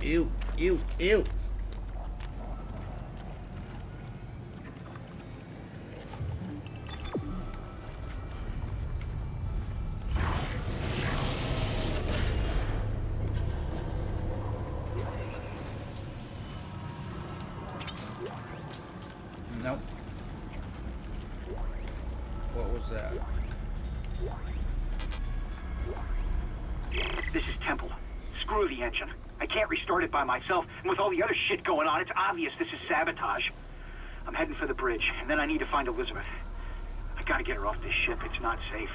Ew. Nope. What was that? This is Temple. Screw the engine. I can't restart it by myself, and with all the other shit going on, it's obvious this is sabotage. I'm heading for the bridge, and then I need to find Elizabeth. I gotta get her off this ship. It's not safe.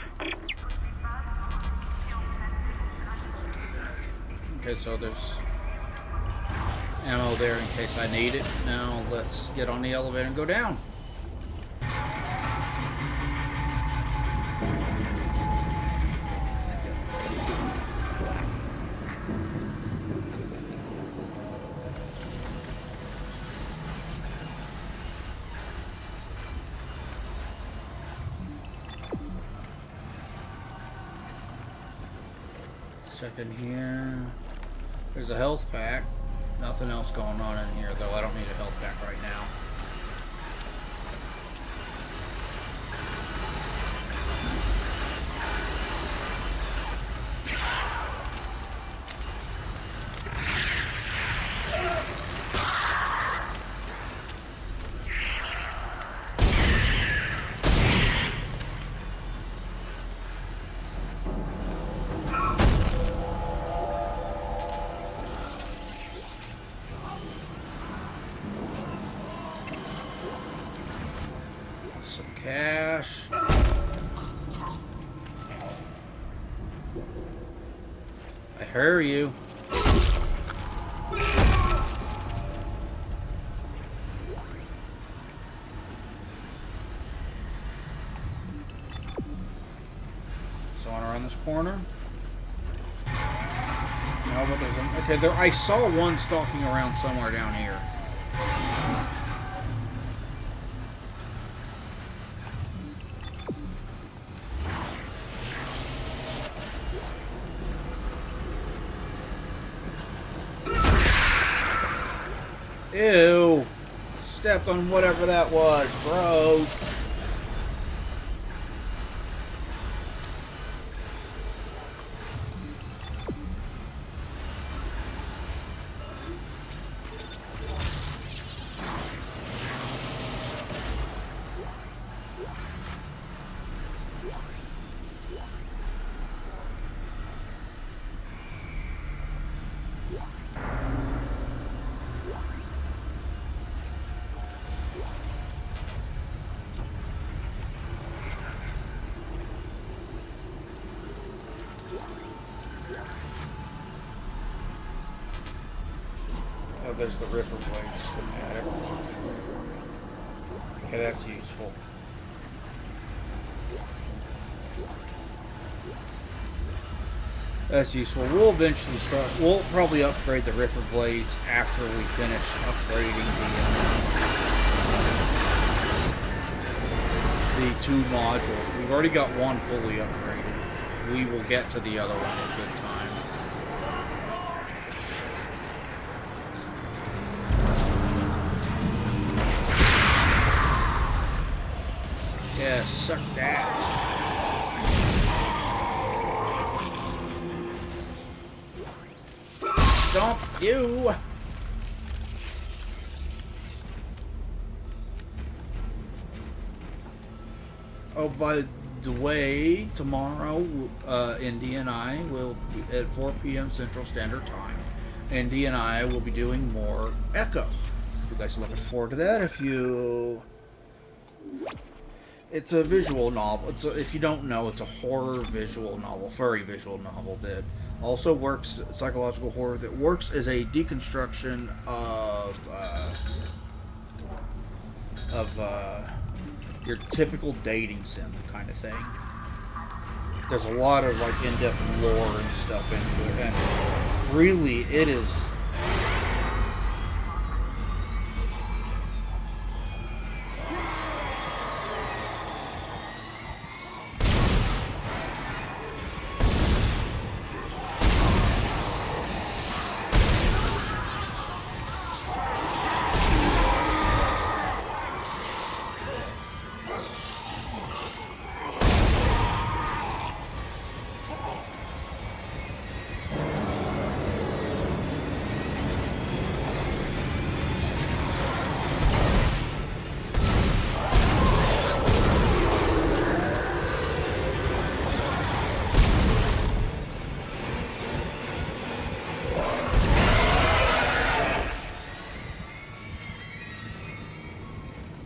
Okay, so there's ammo there in case I need it. Now let's get on the elevator and go down. Check in here. There's a health pack. Nothing else going on in here, though. I don't need a health pack right now. Cash. I hear you. Someone around this corner? No, but there's a... Okay, there. I saw one stalking around somewhere down here. Ew. Stepped on whatever that was. Gross. there's the Ripper Blade schematic. Okay, that's useful. That's useful. We'll eventually start. We'll probably upgrade the Ripper Blades after we finish upgrading the two modules. We've already got one fully upgraded. We will get to the other one in good time. Yeah, suck that. Stomp you! Oh, by the way, tomorrow, Indy and I will be at 4 p.m. Central Standard Time. Indy and I will be doing more Echo. You guys are looking forward to that. It's a visual novel. If you don't know, it's a horror visual novel, furry visual novel that also works, psychological horror that works as a deconstruction of your typical dating sim kind of thing. There's a lot of like in-depth lore and stuff into it, and really it is.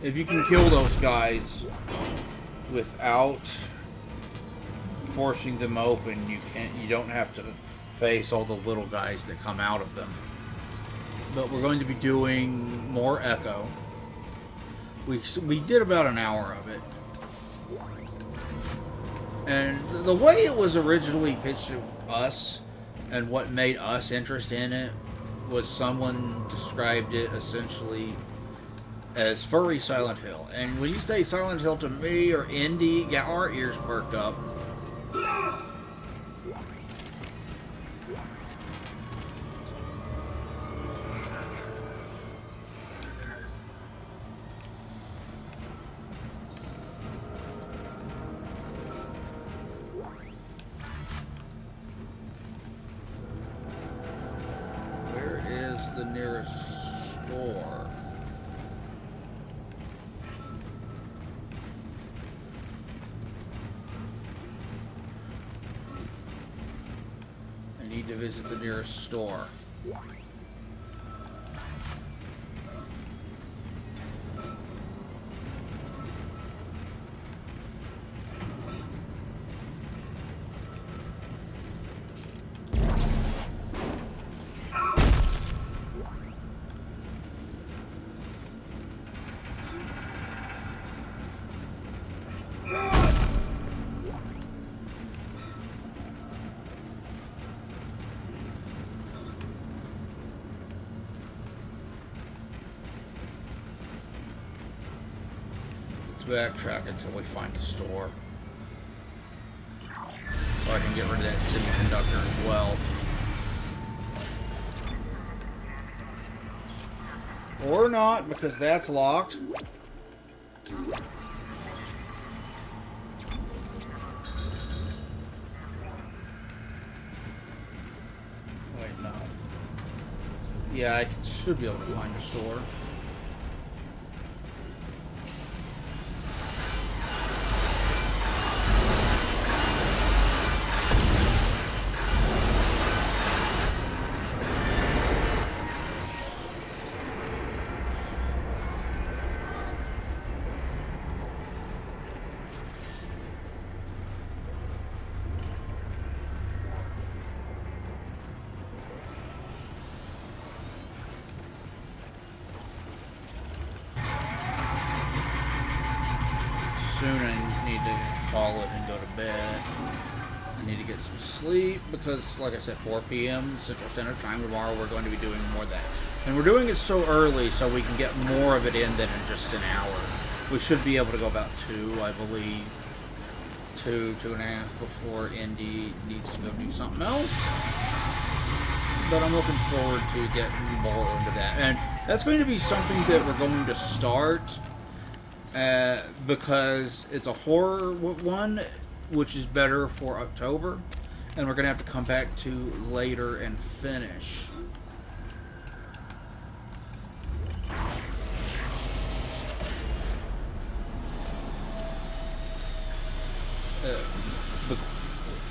If you can kill those guys without forcing them open, you don't have to face all the little guys that come out of them. But we're going to be doing more Echo. We did about an hour of it. And the way it was originally pitched to us and what made us interested in it was someone described it essentially as furry Silent Hill. And when you say Silent Hill to me or Indy, yeah, our ears perk up. Where is the nearest store? Need to visit the nearest store. Backtrack until we find a store, so I can get rid of that semiconductor as well. Or not, because that's locked. Wait, no. Yeah, I should be able to find a store. need to call it and go to bed. I need to get some sleep because, like I said, 4 p.m. Central Standard Time tomorrow we're going to be doing more of that. And we're doing it so early so we can get more of it in than in just an hour. We should be able to go about 2, I believe. 2.5 before Indy needs to go do something else. But I'm looking forward to getting more into that. And that's going to be something that we're going to start because it's a horror one, which is better for October. And we're going to have to come back to later and finish.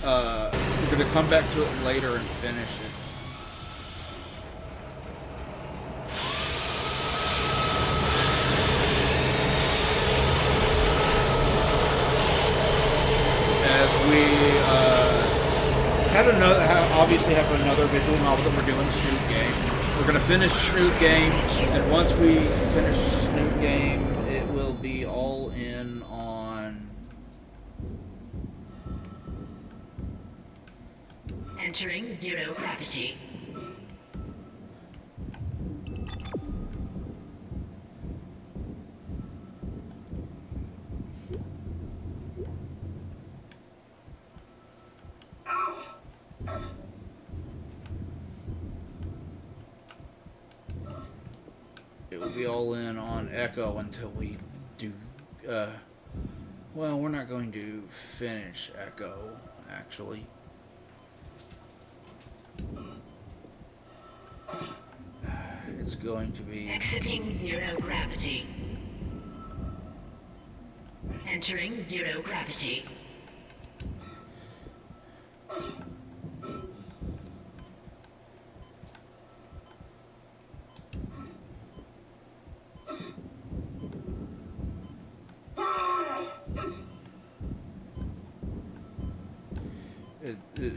We're going to come back to it later and finish it. As we obviously have another visual novel that we're doing, Snoot Game. We're going to finish Snoot Game, and once we finish Snoot Game, it will be all in on... Entering zero gravity. It will be all in on Echo until we do, well, we're not going to finish Echo, actually. It's going to be... Exiting zero gravity. Entering zero gravity.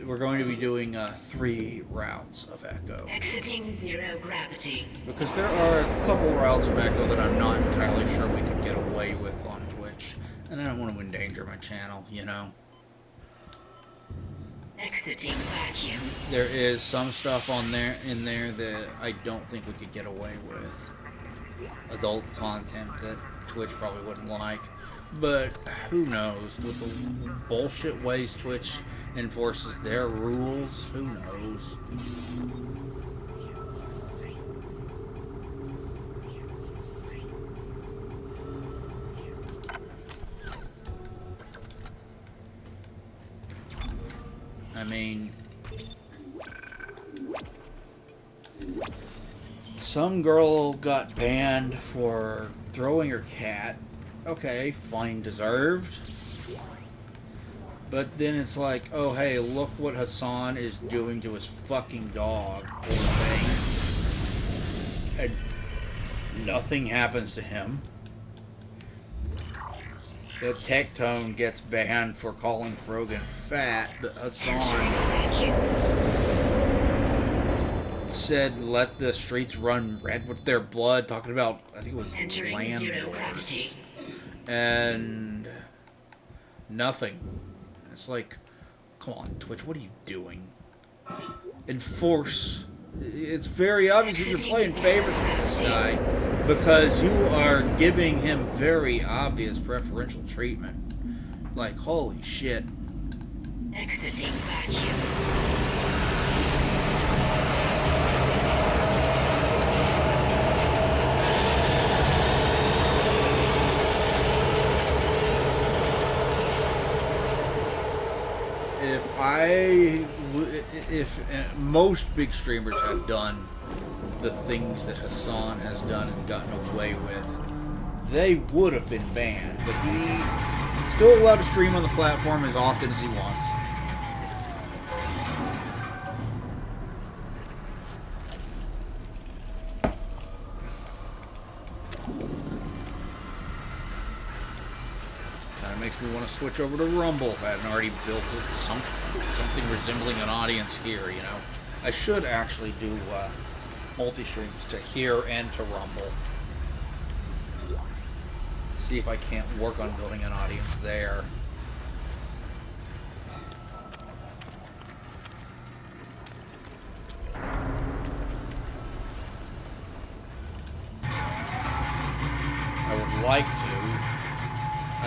We're going to be doing 3 routes of Echo. Exiting zero gravity. Because there are a couple routes of Echo that I'm not entirely sure we can get away with on Twitch. And I don't want to endanger my channel, you know. Exiting vacuum. There is some stuff in there that I don't think we could get away with. Adult content that Twitch probably wouldn't like. But who knows? With the bullshit ways Twitch enforces their rules, who knows? I mean, some girl got banned for throwing her cat. Okay, fine, deserved. But then it's like, oh hey, look what Hassan is doing to his fucking dog, poor thing. And nothing happens to him. The Tectone gets banned for calling Frogan fat, but Hassan said let the streets run red with their blood, talking about, I think it was landlords. And nothing. It's like, come on, Twitch, what are you doing? Enforce. It's very obvious that you're playing favorites with this guy because you are giving him very obvious preferential treatment. Like, holy shit. Exiting vacuum. If most big streamers had done the things that Hassan has done and gotten away with, they would have been banned. But he's still allowed to stream on the platform as often as he wants. Kind of makes me want to switch over to Rumble if I hadn't already built something resembling an audience here, you know. I should actually do multi-streams to here and to Rumble. See if I can't work on building an audience there.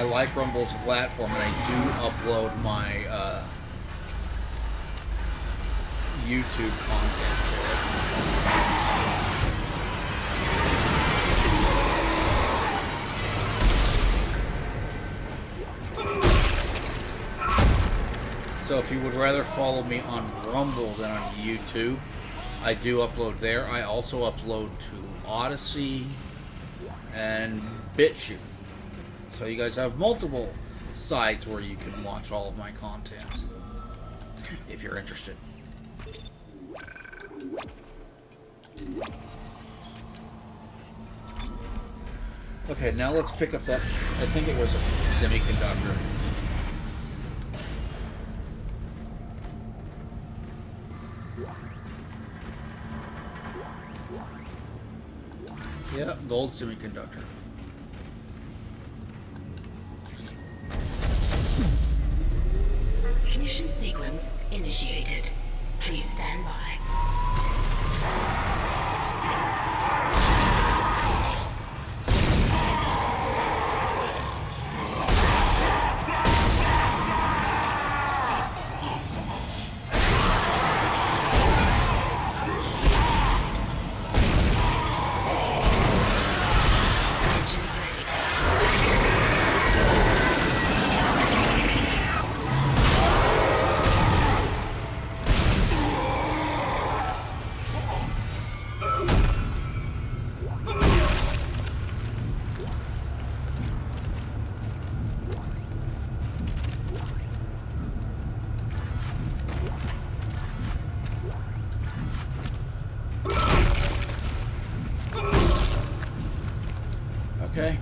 like Rumble as a platform, and I do upload my YouTube content to it. So if you would rather follow me on Rumble than on YouTube, I do upload there. I also upload to Odyssey and BitChute. So you guys have multiple sites where you can watch all of my content if you're interested. Okay, now let's pick up that, I think it was a semiconductor. Yeah, gold semiconductor. Ignition sequence initiated. Please stand by. Okay.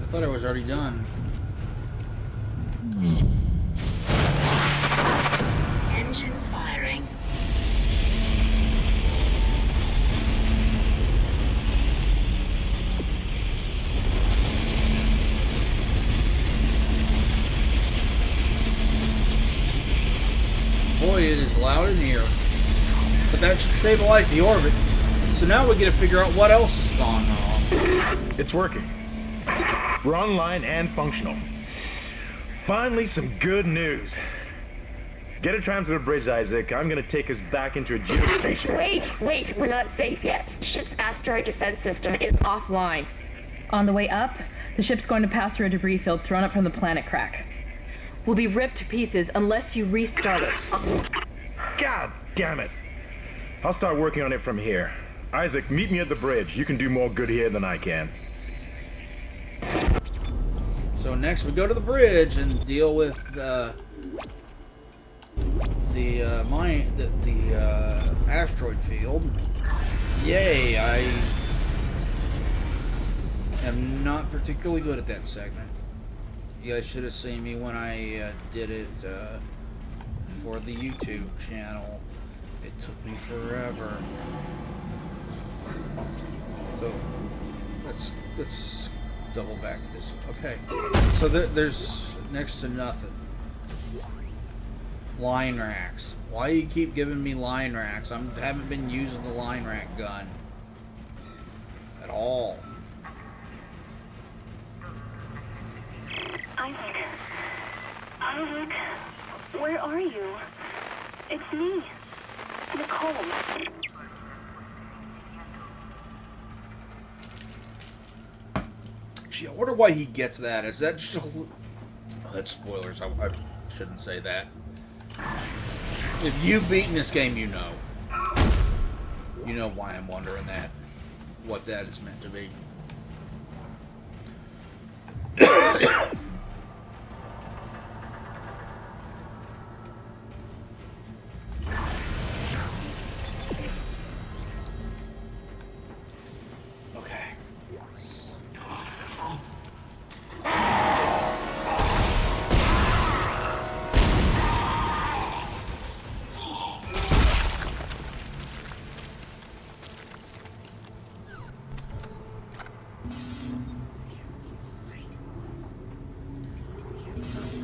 I thought I was already done. Engines firing. Boy, it is loud in here. But that should stabilize the orbit. So now we get to figure out what else is going on. It's working. We're online and functional. Finally, some good news. Get a tram to the bridge, Isaac. I'm gonna take us back into a geostation. Wait, we're not safe yet. Ship's asteroid defense system is offline. On the way up, the ship's going to pass through a debris field thrown up from the planet crack. We'll be ripped to pieces unless you restart it. God damn it. I'll start working on it from here. Isaac, meet me at the bridge. You can do more good here than I can. So next we go to the bridge and deal with the asteroid field. Yay, I am not particularly good at that segment. You guys should have seen me when I did it for the YouTube channel. It took me forever. So let's double back this. Okay, so there's next to nothing. Line racks. Why you keep giving me line racks? I haven't been using the line rack gun at all. Isaac, where are you? It's me, Nicole. Gee, I wonder why he gets that. Is that just a... Oh, that's spoilers. I shouldn't say that. If you've beaten this game, you know. You know why I'm wondering that. What that is meant to be.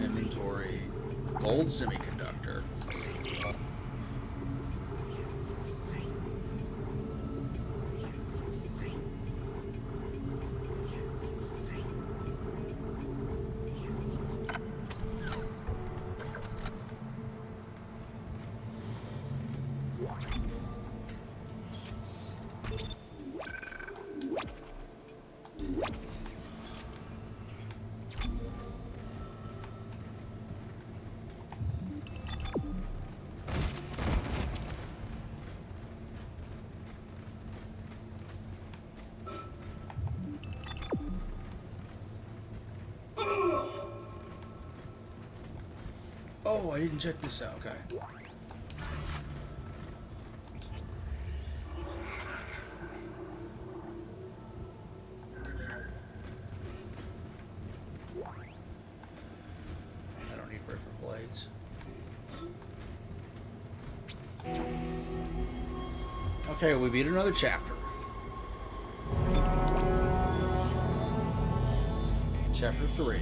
Inventory, gold semiconductor. Oh, I didn't check this out. Okay. I don't need ripper blades. Okay, we beat another chapter. Chapter 3.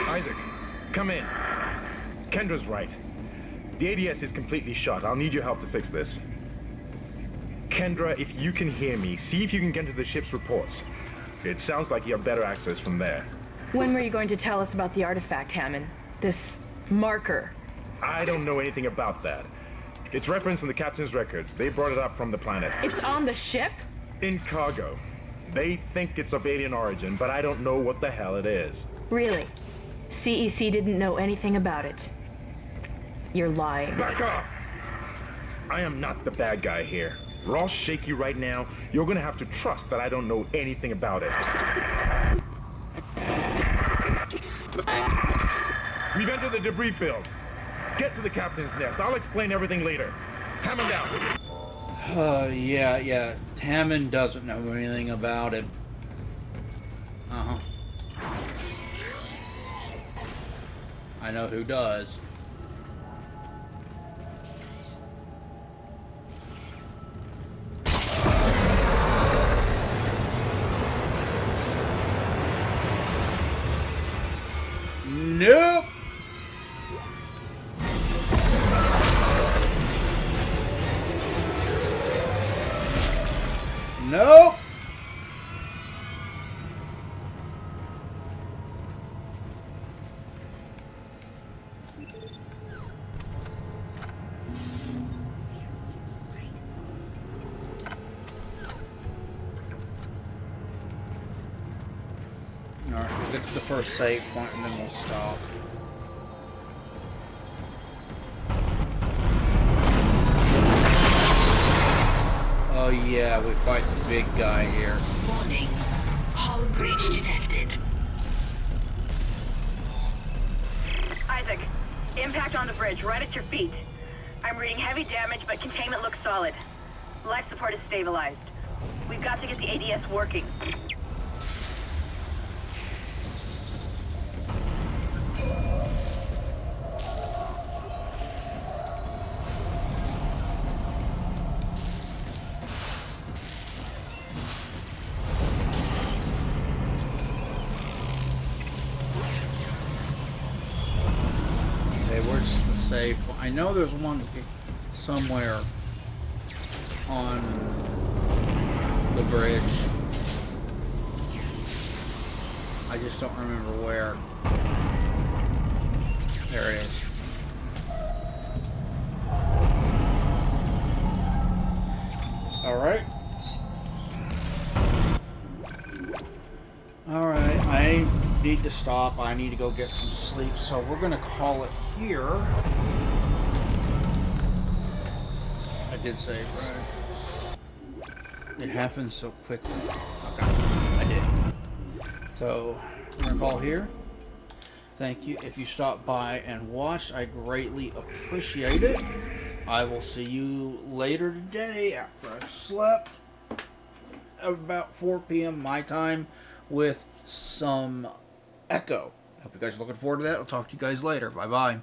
Isaac, come in. Kendra's right. The ADS is completely shot. I'll need your help to fix this. Kendra, if you can hear me, see if you can get to the ship's reports. It sounds like you have better access from there. When were you going to tell us about the artifact, Hammond? This marker? I don't know anything about that. It's referenced in the captain's records. They brought it up from the planet. It's on the ship? In cargo. They think it's of alien origin, but I don't know what the hell it is. Really? CEC didn't know anything about it. You're lying. Back off! I am not the bad guy here. We're all shaky right now. You're gonna have to trust that I don't know anything about it. We've entered the debris field. Get to the captain's nest. I'll explain everything later. Hammond out. Yeah. Hammond doesn't know anything about it. Uh-huh. I know who does. Nope. Nope. Alright, we'll get to the first save point and then we'll stop. Oh yeah, we fight the big guy here. Warning. Hull breach detected. Isaac, impact on the bridge, right at your feet. I'm reading heavy damage, but containment looks solid. Life support is stabilized. We've got to get the ADS working. I know there's one somewhere on the bridge. I just don't remember where. There it is. Alright. Alright, I need to stop. I need to go get some sleep, so we're going to call it here. I did save, right? It happened so quickly. Okay, I did. So, we're going to call here. Thank you. If you stopped by and watched, I greatly appreciate it. I will see you later today after I've slept. About 4 p.m. my time with some Echo. Hope you guys are looking forward to that. I'll talk to you guys later. Bye-bye.